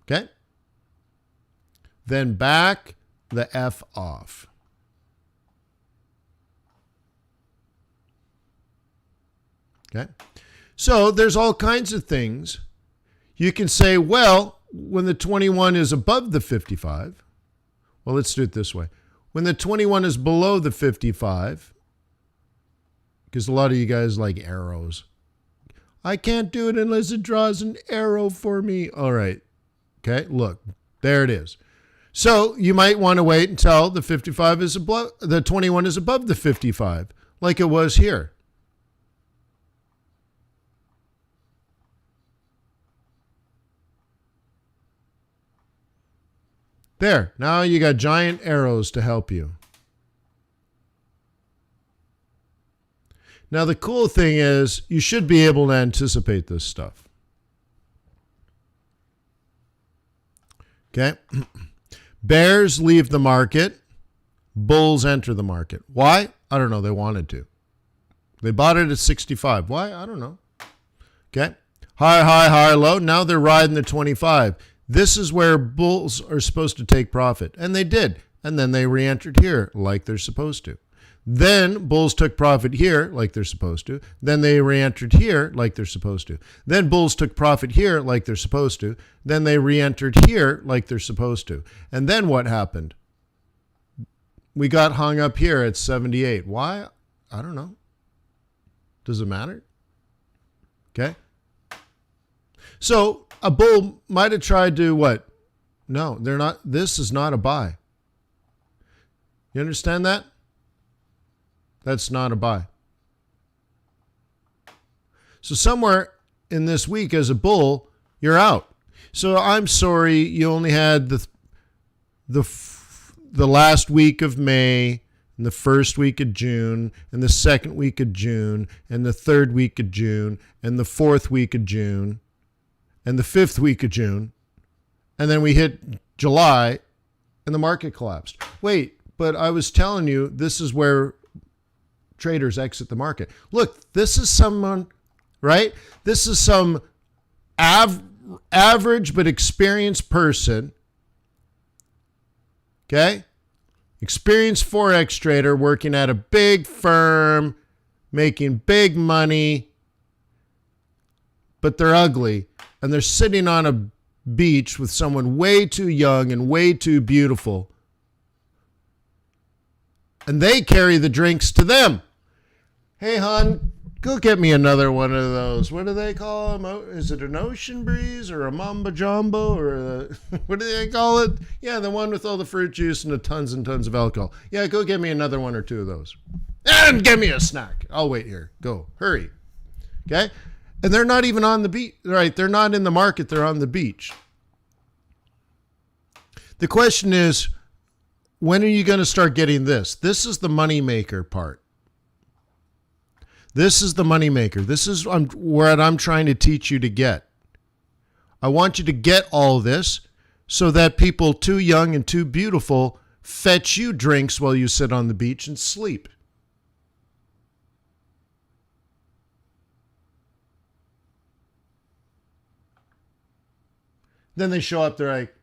Okay? Then back the F off. Okay? So there's all kinds of things. You can say, well, when the 21 is above the 55, well, let's do it this way. When the 21 is below the 55, because a lot of you guys like arrows. I can't do it unless it draws an arrow for me. All right. Okay, look, there it is. So you might want to wait until the 55 is above, the 21 is above the 55, like it was here. There, now you got giant arrows to help you. Now, the cool thing is you should be able to anticipate this stuff. Okay? Bears leave the market. Bulls enter the market. Why? I don't know. They wanted to. They bought it at 65. Why? I don't know. Okay? High, high, high, low. Now they're riding the 25. This is where bulls are supposed to take profit. And they did. And then they re-entered here like they're supposed to. Then bulls took profit here like they're supposed to. Then they re-entered here like they're supposed to. Then bulls took profit here like they're supposed to. Then they re-entered here like they're supposed to. And then what happened? We got hung up here at 78. Why? I don't know. Does it matter? Okay. So a bull might have tried to what? No, they're not. This is not a buy. You understand that? That's not a buy. So somewhere in this week as a bull, you're out. So I'm sorry you only had the last week of May and the first week of June and the second week of June and the third week of June and the fourth week of June and the fifth week of June. And then we hit July and the market collapsed. Wait, but I was telling you this is where traders exit the market. Look, this is someone, right? This is some average but experienced person. Okay? Experienced Forex trader working at a big firm, making big money, but they're ugly. And they're sitting on a beach with someone way too young and way too beautiful. And they carry the drinks to them. Hey, hon, go get me another one of those. What do they call them? Is it an ocean breeze or a mamba jumbo or what do they call it? Yeah, the one with all the fruit juice and tons of alcohol. Yeah, go get me another one or two of those. And give me a snack. I'll wait here. Go. Hurry. Okay? And they're not even on the beach. Right? They're not in the market. They're on the beach. The question is, when are you going to start getting this? This is the moneymaker part. This is the moneymaker. This is what I'm trying to teach you to get. I want you to get all this so that people too young and too beautiful fetch you drinks while you sit on the beach and sleep. Then they show up, they're like,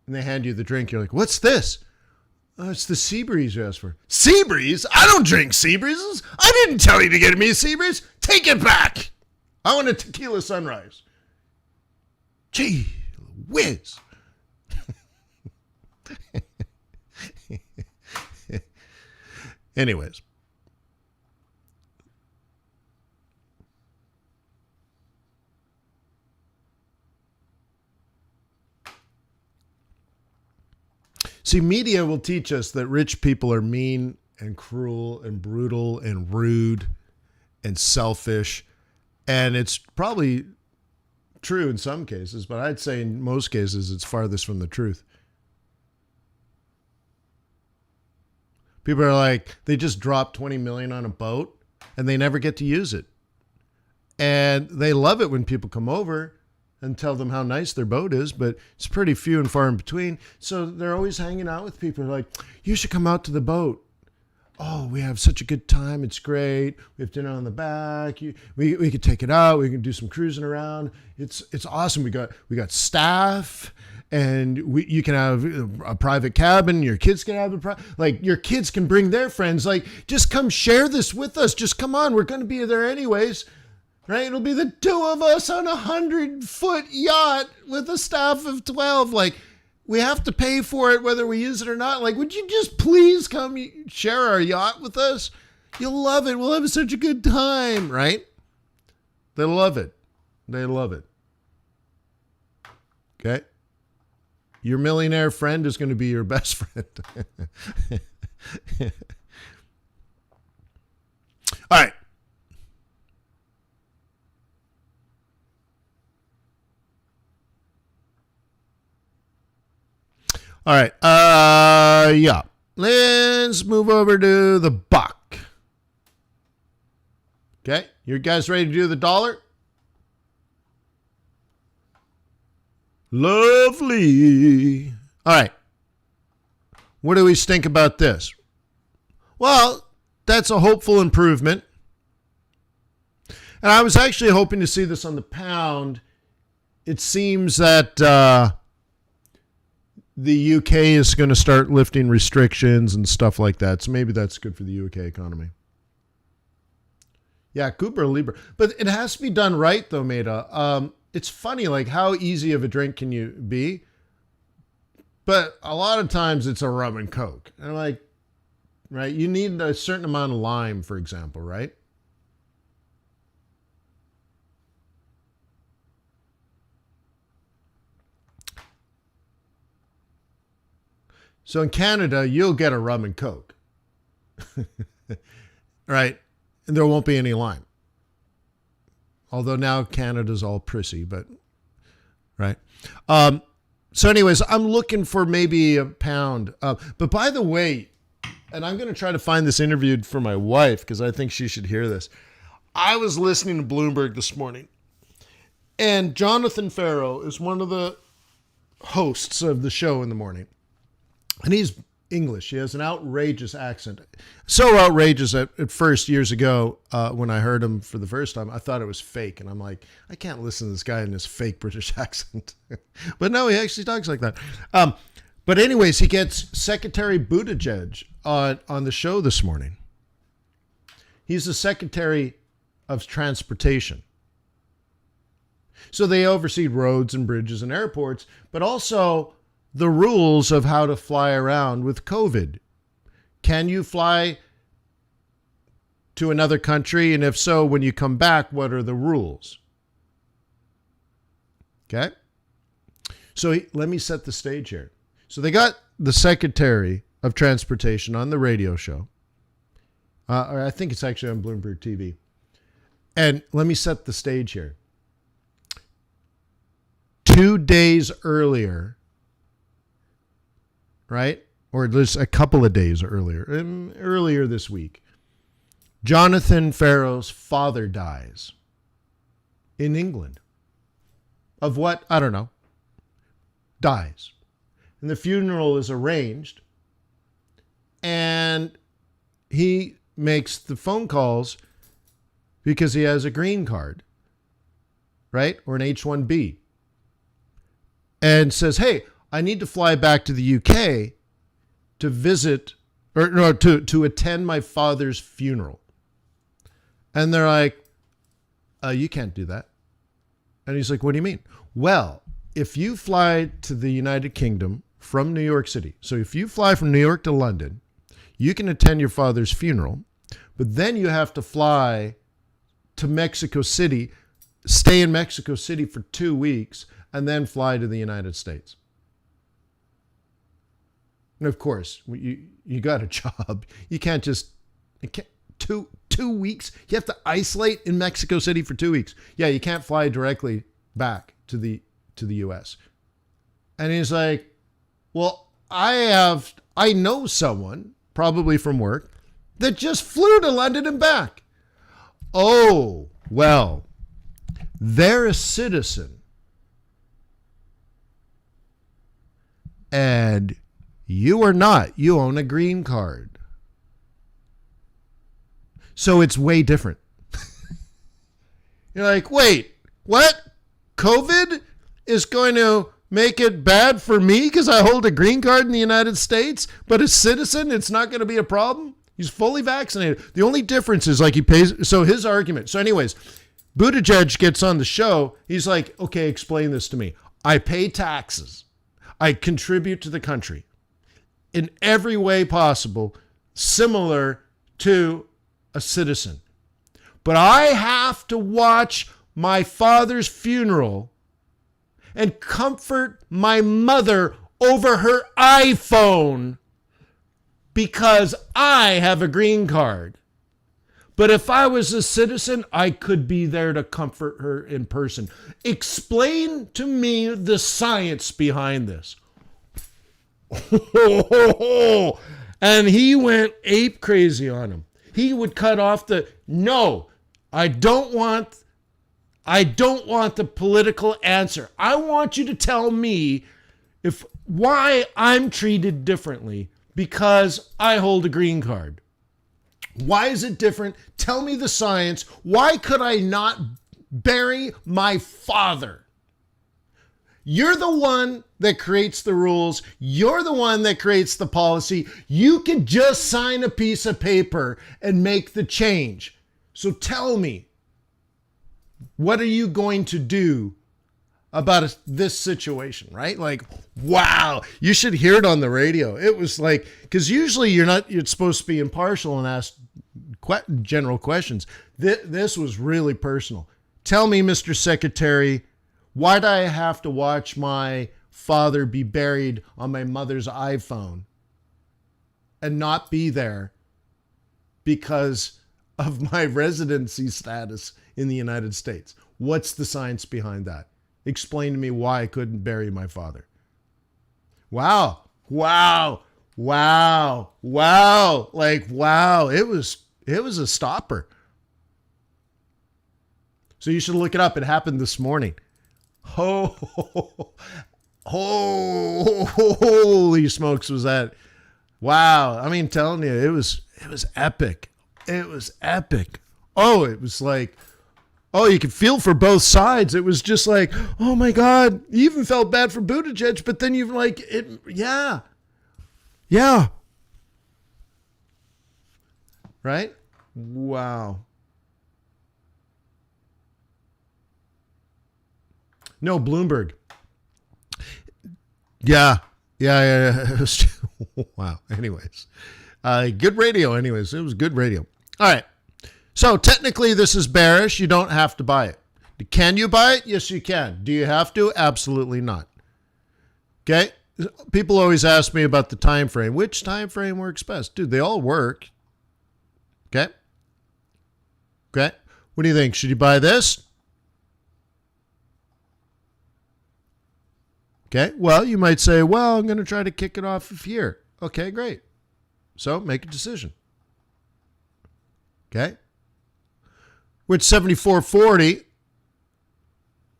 and they hand you the drink. You're like, what's this? Oh, it's the sea breeze you asked for. Sea breeze? I don't drink sea breezes. I didn't tell you to get me a sea breeze. Take it back. I want a tequila sunrise. Gee whiz. Anyways. See, media will teach us that rich people are mean and cruel and brutal and rude and selfish. And it's probably true in some cases, but I'd say in most cases it's farthest from the truth. People are like, they just dropped 20 million on a boat and they never get to use it. And they love it when people come over and tell them how nice their boat is, but it's pretty few and far in between. So they're always hanging out with people like, you should come out to the boat. Oh, we have such a good time. It's great. We have dinner on the back. We could take it out. We can do some cruising around. It's awesome. We got staff, and you can have a private cabin. Your kids can have your kids can bring their friends. Like, just come share this with us. Just come on. We're going to be there anyways. Right? It'll be the two of us on a 100-foot yacht with a staff of 12. Like, we have to pay for it whether we use it or not. Like, would you just please come share our yacht with us? You'll love it. We'll have such a good time, right? They love it. They love it. Okay? Your millionaire friend is going to be your best friend. All right. All right. Yeah. Let's move over to the buck. Okay. You guys ready to do the dollar? Lovely. All right. What do we think about this? Well, that's a hopeful improvement. And I was actually hoping to see this on the pound. It seems that the UK is going to start lifting restrictions and stuff like that. So maybe that's good for the UK economy. Yeah, Cooper Libra. But it has to be done right, though, Maida. It's funny, like, how easy of a drink can you be? But a lot of times it's a rum and Coke. And like, right, you need a certain amount of lime, for example, right? So in Canada, you'll get a rum and Coke. Right? And there won't be any lime. Although now Canada's all prissy, but right. So anyways, I'm looking for maybe a pound. But by the way, and I'm going to try to find this interview for my wife because I think she should hear this. I was listening to Bloomberg this morning, and Jonathan Farrow is one of the hosts of the show in the morning. And he's English. He has an outrageous accent. So outrageous at first years ago when I heard him for the first time, I thought it was fake. And I'm like, I can't listen to this guy in his fake British accent. But no, he actually talks like that. But anyways, he gets Secretary Buttigieg on the show this morning. He's the Secretary of Transportation. So they oversee roads and bridges and airports, but also the rules of how to fly around with COVID. Can you fly to another country? And if so, when you come back, what are the rules? Okay. So let me set the stage here. So they got the Secretary of Transportation on the radio show. Or I think it's actually on Bloomberg TV. And let me set the stage here. 2 days earlier, right? Or just a couple of days earlier this week, Jonathan Farrow's father dies in England. Of what? I don't know. Dies. And the funeral is arranged. And he makes the phone calls because he has a green card, right? Or an H-1B. And says, hey, I need to fly back to the UK to visit, or no, to attend my father's funeral. And they're like, you can't do that. And he's like, what do you mean? Well, if you fly to the United Kingdom from New York City, so if you fly from New York to London, you can attend your father's funeral, but then you have to fly to Mexico City, stay in Mexico City for 2 weeks, and then fly to the United States. And of course, you got a job. You can't just, two weeks. You have to isolate in Mexico City for 2 weeks. Yeah, you can't fly directly back to the US. And he's like, well, I know someone, probably from work, that just flew to London and back. Oh, well, they're a citizen. And you are not. You own a green card. So it's way different. You're like, wait, what? COVID is going to make it bad for me because I hold a green card in the United States, but a citizen, it's not going to be a problem? He's fully vaccinated. The only difference is like he pays. So his argument. So anyways, Buttigieg gets on the show. He's like, okay, explain this to me. I pay taxes. I contribute to the country in every way possible, similar to a citizen. But I have to watch my father's funeral and comfort my mother over her iPhone because I have a green card. But if I was a citizen, I could be there to comfort her in person. Explain to me the science behind this. And he went ape crazy on him. He would cut off no, I don't want the political answer. I want you to tell me why I'm treated differently because I hold a green card. Why is it different? Tell me the science. Why could I not bury my father? You're the one that creates the rules. You're the one that creates the policy. You can just sign a piece of paper and make the change. So tell me, what are you going to do about this situation, right? Like, wow, you should hear it on the radio. It was like, because usually you're supposed to be impartial and ask general questions. This was really personal. Tell me, Mr. Secretary, why do I have to watch my father be buried on my mother's iPhone and not be there because of my residency status in the United States? What's the science behind that? Explain to me why I couldn't bury my father. Wow. Like, wow. It was a stopper. So you should look it up. It happened this morning. Holy smokes, was that? Wow. I mean, telling you, it was epic. It was epic. Oh, it was like, oh, you could feel for both sides. It was just like, oh my God. You even felt bad for Buttigieg, but then you like it. Yeah. Yeah. Right? Wow. No, Bloomberg. Yeah. It was, wow. Anyways, good radio. Anyways, it was good radio. All right. So technically this is bearish. You don't have to buy it. Can you buy it? Yes, you can. Do you have to? Absolutely not. Okay. People always ask me about the time frame. Which time frame works best? Dude, they all work. Okay. Okay. What do you think? Should you buy this? Okay, well, you might say, well, I'm going to try to kick it off of here. Okay, great. So make a decision. Okay. We're at 74.40.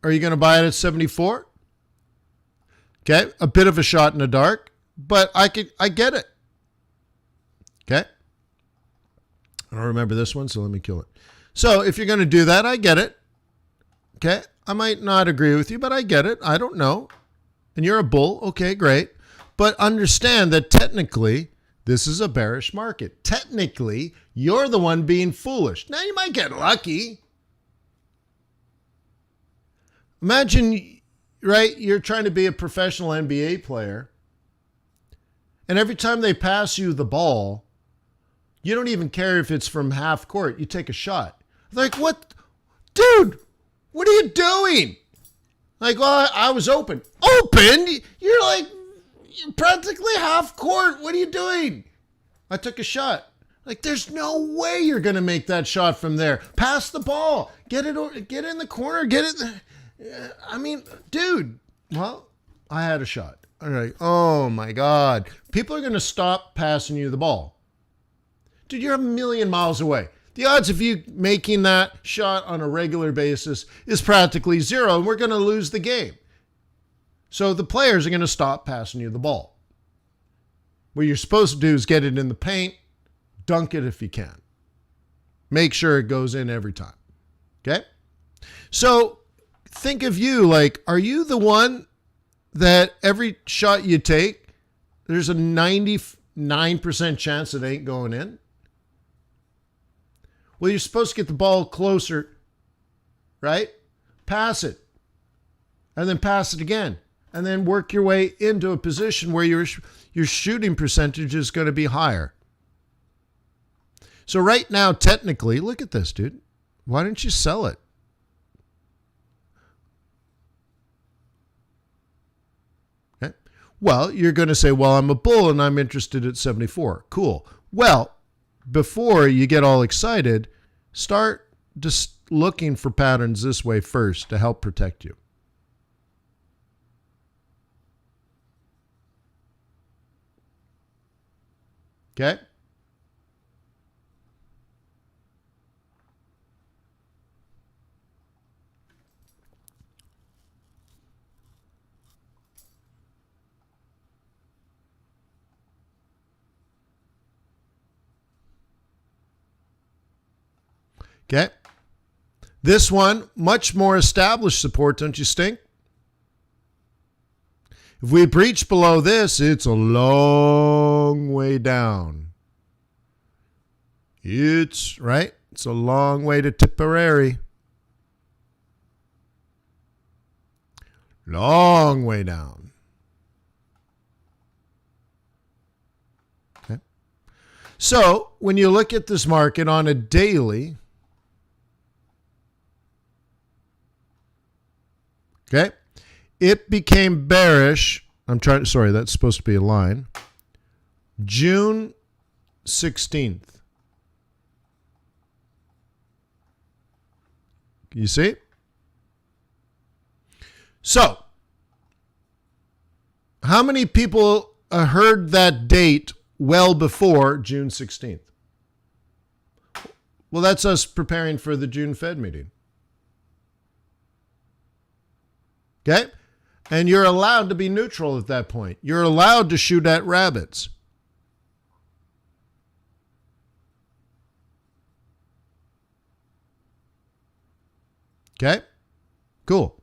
Are you going to buy it at 74? Okay, a bit of a shot in the dark, but I get it. Okay. I don't remember this one, so let me kill it. So if you're going to do that, I get it. Okay, I might not agree with you, but I get it. I don't know. And you're a bull, okay, great. But understand that technically, this is a bearish market. Technically, you're the one being foolish. Now, you might get lucky. Imagine, right, you're trying to be a professional NBA player, and every time they pass you the ball, you don't even care if it's from half court. You take a shot. Like, what? Dude, what are you doing? Like, well, I was open. Open? You're like, you're practically half court. What are you doing? I took a shot. Like, there's no way you're going to make that shot from there. Pass the ball. Get in the corner. Get it. I mean, dude. Well, I had a shot. All right. Oh, my God. People are going to stop passing you the ball. Dude, you're a million miles away. The odds of you making that shot on a regular basis is practically zero, and we're going to lose the game. So the players are going to stop passing you the ball. What you're supposed to do is get it in the paint, dunk it if you can. Make sure it goes in every time. Okay? So think of you like, are you the one that every shot you take, there's a 99% chance it ain't going in? Well, you're supposed to get the ball closer, right? Pass it. And then pass it again. And then work your way into a position where your shooting percentage is going to be higher. So right now, technically, look at this, dude. Why don't you sell it? Okay. Well, you're going to say, well, I'm a bull and I'm interested at 74. Cool. Well, before you get all excited, start just looking for patterns this way first to help protect you. Okay? Okay. This one, much more established support, don't you think? If we breach below this, it's a long way down. It's, right? It's a long way to Tipperary. Long way down. Okay. So, when you look at this market on a daily, okay, it became bearish. Sorry, that's supposed to be a line. June 16th. You see? So, how many people heard that date well before June 16th? Well, that's us preparing for the June Fed meeting. Okay? And you're allowed to be neutral at that point. You're allowed to shoot at rabbits. Okay? Cool.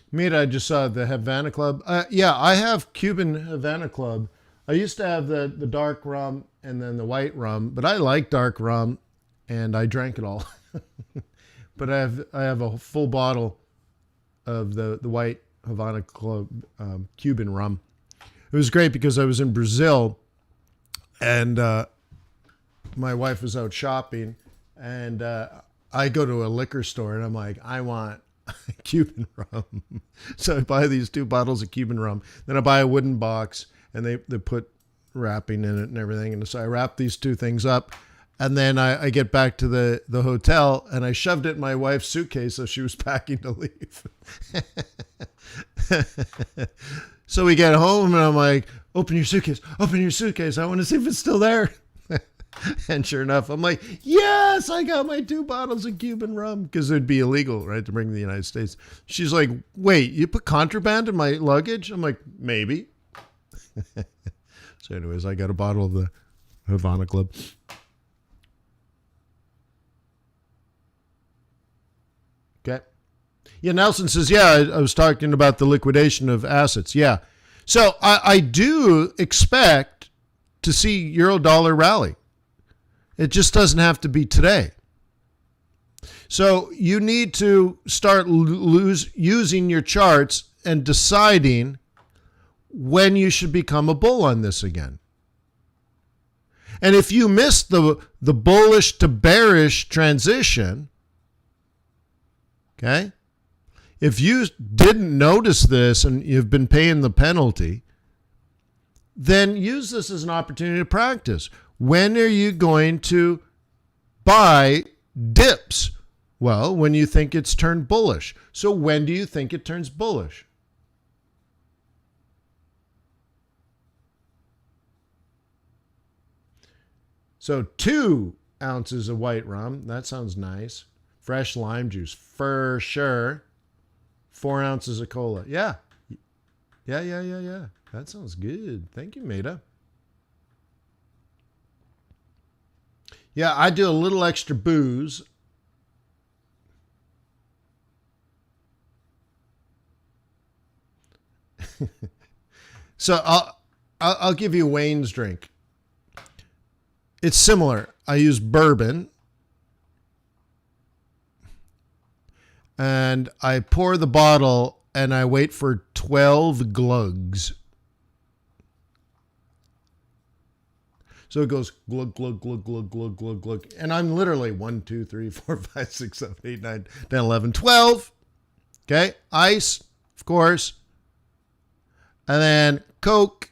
Mira, I just saw the Havana Club. Yeah, I have Cuban Havana Club. I used to have the dark rum and then the white rum, but I like dark rum, and I drank it all. But I have a full bottle of the white Havana Club Cuban rum. It was great because I was in Brazil, and my wife was out shopping, and I go to a liquor store, and I'm like, I want Cuban rum. So I buy these 2 bottles of Cuban rum. Then I buy a wooden box, and they put wrapping in it and everything. And so I wrap these 2 things up, and then I get back to the hotel, and I shoved it in my wife's suitcase so she was packing to leave. So we get home, and I'm like, open your suitcase. I want to see if it's still there. And sure enough, I'm like, yes, I got my 2 bottles of Cuban rum, because it'd be illegal, right, to bring to the United States. She's like, wait, you put contraband in my luggage? I'm like, maybe. So anyways, I got a bottle of the Havana Club. Okay. Yeah, Nelson says, yeah, I was talking about the liquidation of assets. Yeah. So I do expect to see euro dollar rally. It just doesn't have to be today. So you need to start using your charts and deciding when you should become a bull on this again. And if you missed the bullish to bearish transition, okay, if you didn't notice this and you've been paying the penalty, then use this as an opportunity to practice. When are you going to buy dips? Well, when you think it's turned bullish. So when do you think it turns bullish? So 2 ounces of white rum. That sounds nice. Fresh lime juice for sure. 4 ounces of cola. Yeah. That sounds good. Thank you, Maida. Yeah, I do a little extra booze. So I'll give you Wayne's drink. It's similar. I use bourbon, and I pour the bottle, and I wait for 12 glugs. So it goes glug, glug, glug, glug, glug, glug, glug. And I'm literally 1, 2, 3, 4, 5, 6, 7, 8, 9, 10, 11, 12. Okay. Ice, of course. And then Coke,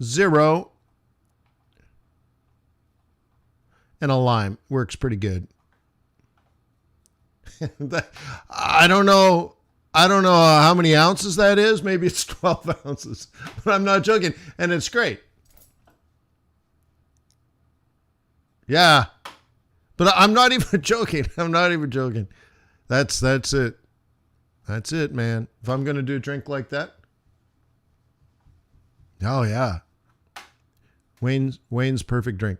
0. And a lime. Works pretty good. I don't know how many ounces that is. Maybe it's 12 ounces. But I'm not joking. And it's great. Yeah. But I'm not even joking. That's it. That's it, man. If I'm going to do a drink like that. Oh, yeah. Wayne's perfect drink.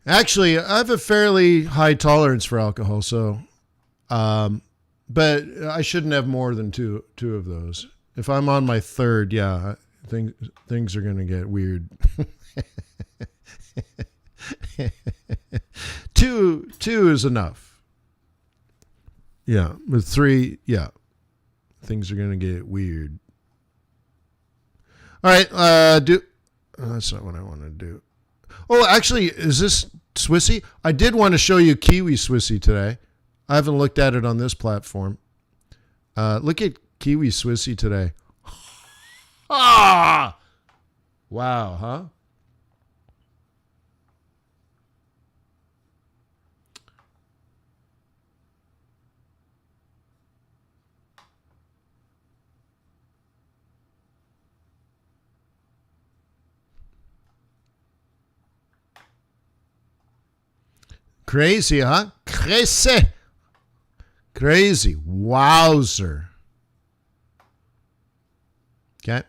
Actually, I have a fairly high tolerance for alcohol, so But I shouldn't have more than two of those. If I'm on my third, yeah, things are going to get weird. Two is enough. Yeah, with three, yeah, things are going to get weird. All right, that's not what I want to do. Oh, actually, is this Swissy? I did want to show you Kiwi Swissy today. I haven't looked at it on this platform. Look at Kiwi Swissy today. Ah! Wow, huh? Crazy, huh? Crazy. Crazy. Wowzer. Okay.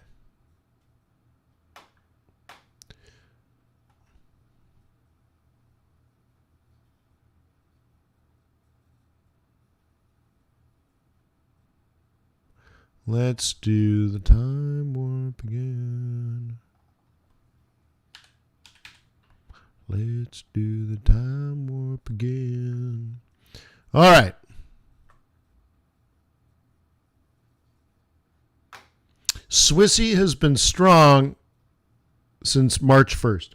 Let's do the time warp again. Let's do the time warp again. All right. Swissy has been strong since March 1st.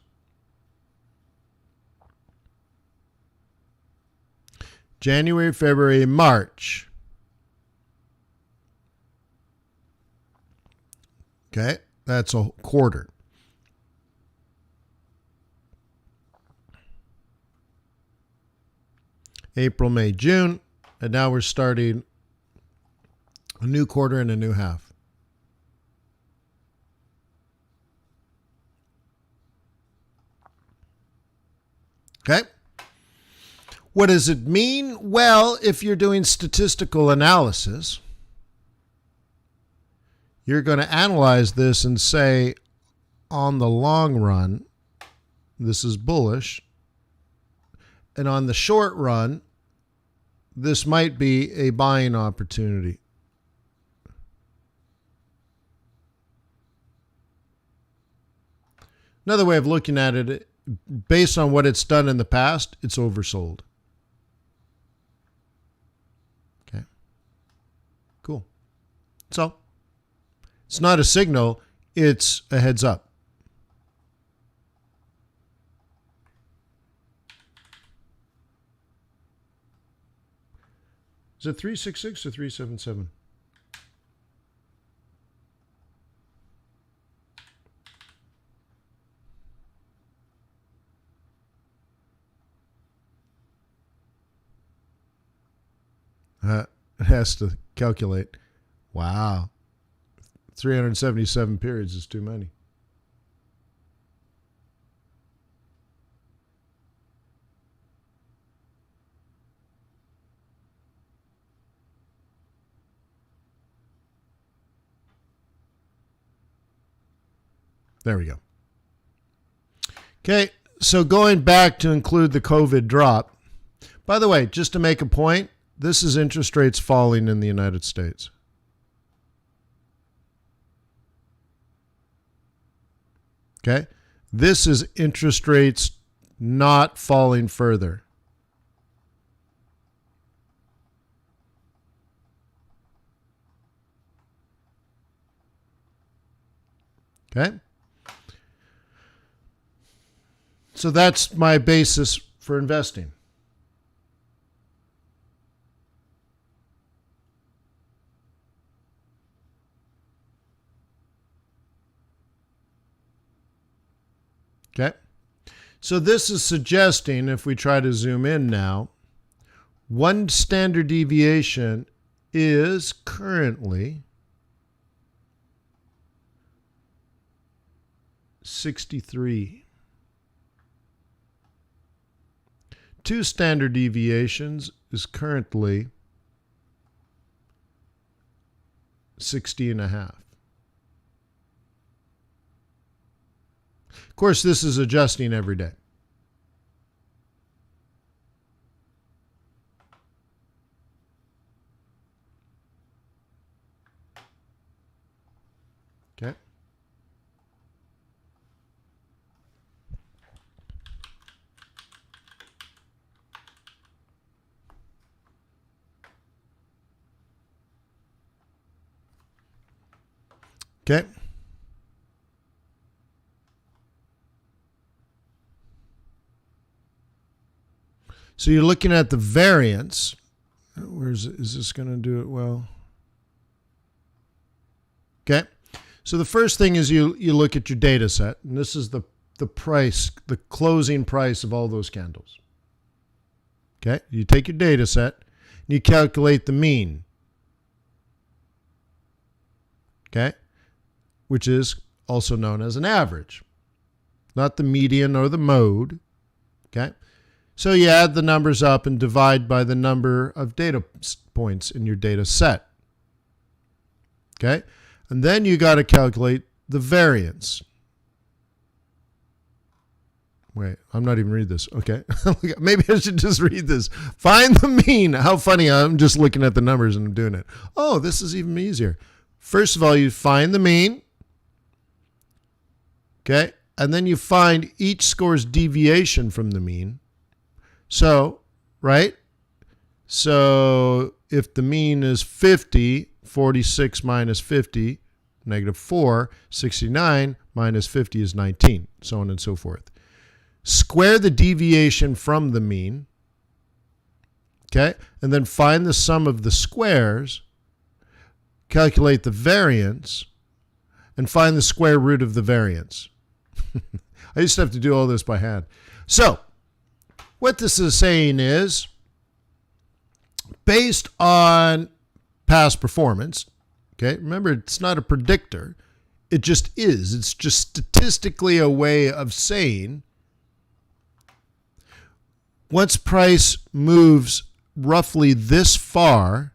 January, February, March. Okay, that's a quarter. April, May, June, and now we're starting a new quarter and a new half. Okay. What does it mean? Well, if you're doing statistical analysis, you're going to analyze this and say, on the long run, this is bullish. And on the short run, this might be a buying opportunity. Another way of looking at it, based on what it's done in the past, it's oversold. Okay. Cool. So, it's not a signal, it's a heads up. Is it 366 or 377? It has to calculate. Wow. 377 periods is too many. There we go. Okay, so going back to include the COVID drop. By the way, just to make a point, this is interest rates falling in the United States. Okay, this is interest rates not falling further. Okay. So that's my basis for investing. Okay. So this is suggesting, if we try to zoom in now, one standard deviation is currently 63. Two standard deviations is currently 60.5. Of course, this is adjusting every day. Okay. So you're looking at the variance. Is this going to do it well? Okay. So the first thing is you look at your data set, and this is the price, the closing price of all those candles. Okay. You take your data set and you calculate the mean. Okay. Which is also known as an average, not the median or the mode. Okay. So you add the numbers up and divide by the number of data points in your data set. Okay. And then you got to calculate the variance. Wait, I'm not even reading this. Okay. Maybe I should just read this. Find the mean. How funny. I'm just looking at the numbers and I'm doing it. Oh, this is even easier. First of all, you find the mean. Okay. And then you find each score's deviation from the mean. So, right? So if the mean is 50, 46 minus 50, negative 4, 69 minus 50 is 19, so on and so forth. Square the deviation from the mean, okay? And then find the sum of the squares, calculate the variance, and find the square root of the variance. I used to have to do all this by hand. So, what this is saying is, based on past performance, okay, remember it's not a predictor, it just is. It's just statistically a way of saying once price moves roughly this far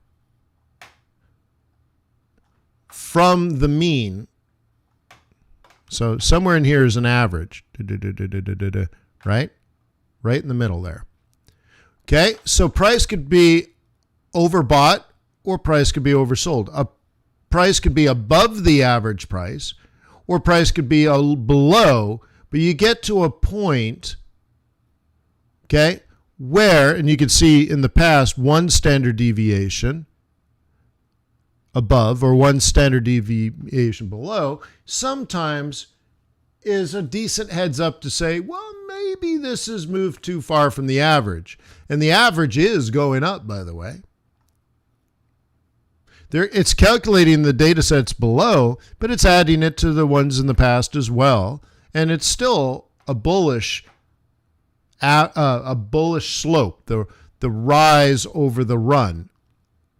from the mean, so somewhere in here is an average, right? Right in the middle there. Okay, so price could be overbought or price could be oversold. A price could be above the average price or price could be below, but you get to a point, okay, where, and you can see in the past, one standard deviation above or one standard deviation below sometimes is a decent heads up to say, well, maybe this has moved too far from the average. And the average is going up, by the way. It's calculating the data sets below, but it's adding it to the ones in the past as well. And it's still a bullish slope. The rise over the run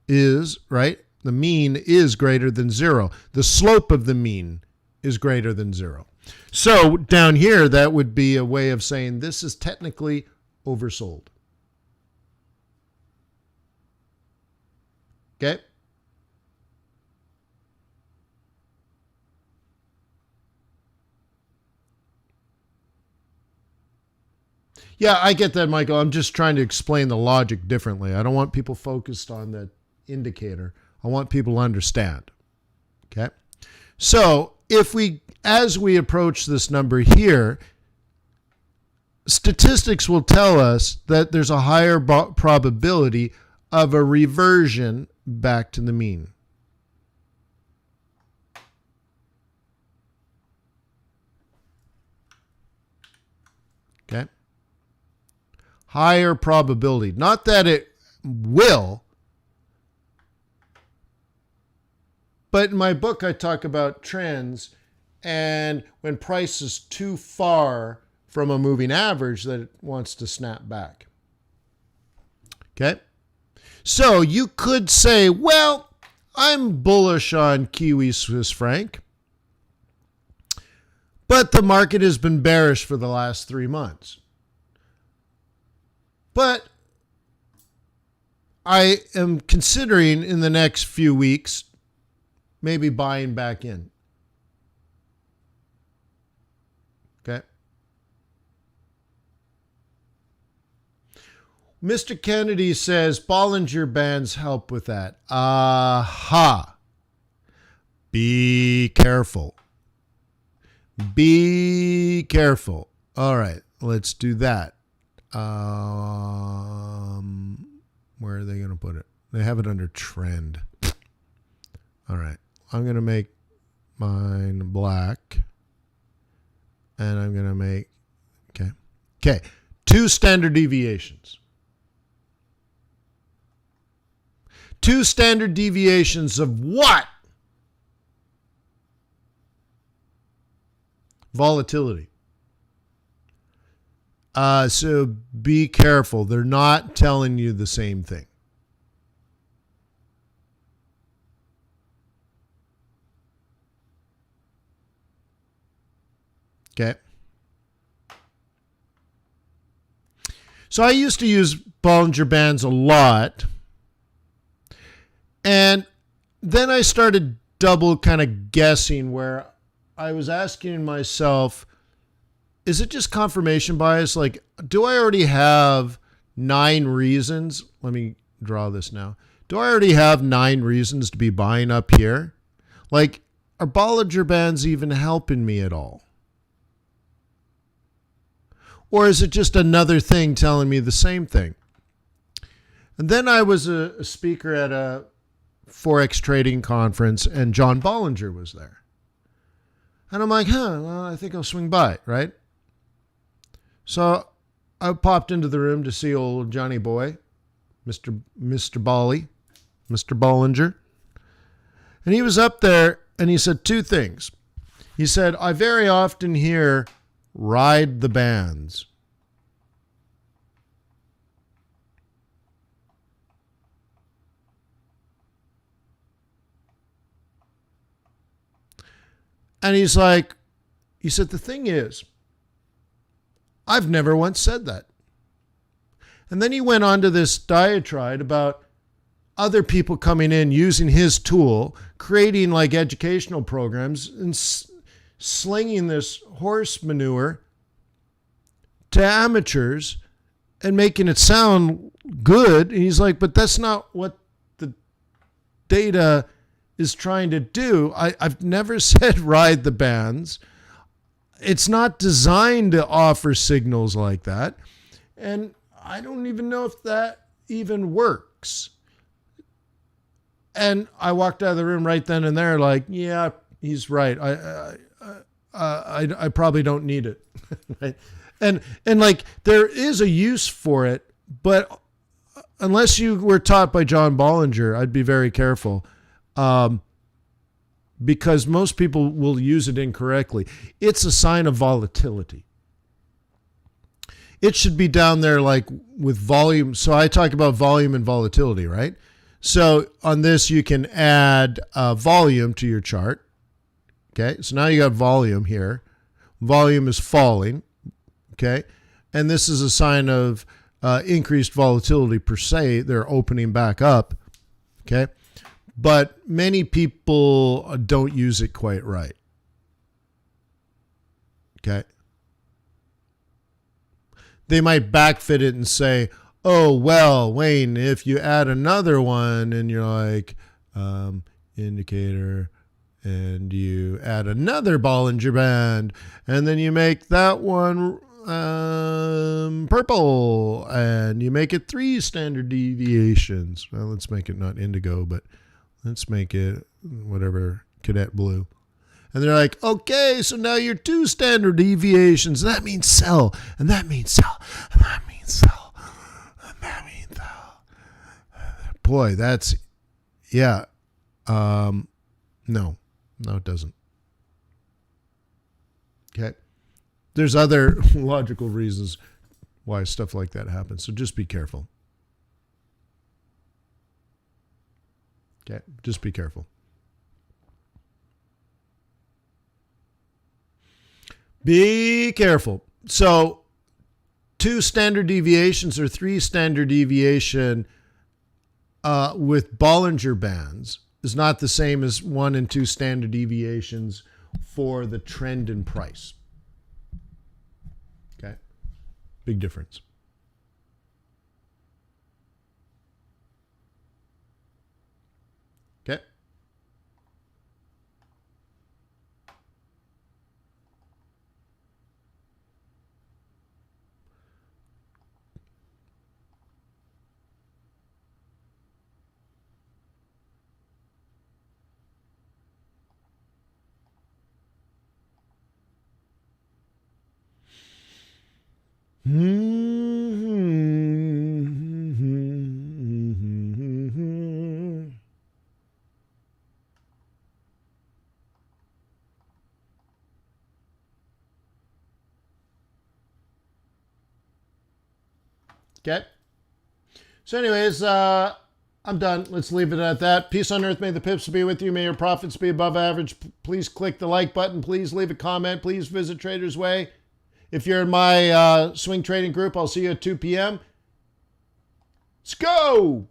is, right? The mean is greater than 0. The slope of the mean is greater than 0. So down here, that would be a way of saying this is technically oversold. Okay? Yeah, I get that, Michael. I'm just trying to explain the logic differently. I don't want people focused on the indicator. I want people to understand. Okay? So as we approach this number here, statistics will tell us that there's a higher probability of a reversion back to the mean. Okay? Higher probability. Not that it will, but in my book I talk about trends, and when price is too far from a moving average that it wants to snap back. Okay? So you could say, well, I'm bullish on Kiwi Swiss franc, but the market has been bearish for the last 3 months. But I am considering in the next few weeks maybe buying back in. Okay. Mr. Kennedy says Bollinger Bands help with that. Aha. Be careful. Be careful. All right, let's do that. Where are they going to put it? They have it under trend. All right. I'm going to make mine black. And I'm going to make, okay, 2 standard deviations. 2 standard deviations of what? Volatility. So be careful. They're not telling you the same thing. Okay. So I used to use Bollinger Bands a lot. And then I started double kind of guessing where I was asking myself, is it just confirmation bias? Like, do I already have 9 reasons? Let me draw this now. Do I already have 9 reasons to be buying up here? Like, are Bollinger Bands even helping me at all? Or is it just another thing telling me the same thing? And then I was a speaker at a Forex Trading conference, and John Bollinger was there. And I'm like, well, I think I'll swing by, right? So I popped into the room to see old Johnny Boy, Mr. Bolly, Mr. Bollinger. And he was up there, and he said 2 things. He said, I very often hear, ride the bands. And he said, the thing is, I've never once said that. And then he went on to this diatribe about other people coming in using his tool, creating like educational programs and slinging this horse manure to amateurs and making it sound good. And he's like, but that's not what the data is trying to do. I've never said ride the bands. It's not designed to offer signals like that. And I don't even know if that even works. And I walked out of the room right then and there like, yeah, he's right. I probably don't need it. Right? And like there is a use for it, but unless you were taught by John Bollinger, I'd be very careful. Because most people will use it incorrectly. It's a sign of volatility. It should be down there like with volume. So I talk about volume and volatility, right? So on this, you can add volume to your chart. Okay, so now you got volume here. Volume is falling. Okay, and this is a sign of increased volatility per se. They're opening back up. Okay. But many people don't use it quite right. Okay. They might backfit it and say, oh, well, Wayne, if you add another one and you're like, indicator, and you add another Bollinger Band, and then you make that one purple, and you make it 3 standard deviations. Well, let's make it not indigo, but let's make it whatever, cadet blue. And they're like, okay, so now you're 2 standard deviations. That means sell. And that means sell. And that means sell. And that means sell. Boy, that's, yeah. No, it doesn't. Okay. There's other logical reasons why stuff like that happens. So just be careful. Okay, just be careful. Be careful. So 2 standard deviations or 3 standard deviation with Bollinger Bands is not the same as 1 and 2 standard deviations for the trend in price. Okay, big difference. Okay. Okay. So anyways, I'm done. Let's leave it at that. Peace on earth. May the pips be with you. May your profits be above average. Please click the like button. Please leave a comment. Please visit Trader's Way. If you're in my swing trading group, I'll see you at 2 p.m. Let's go.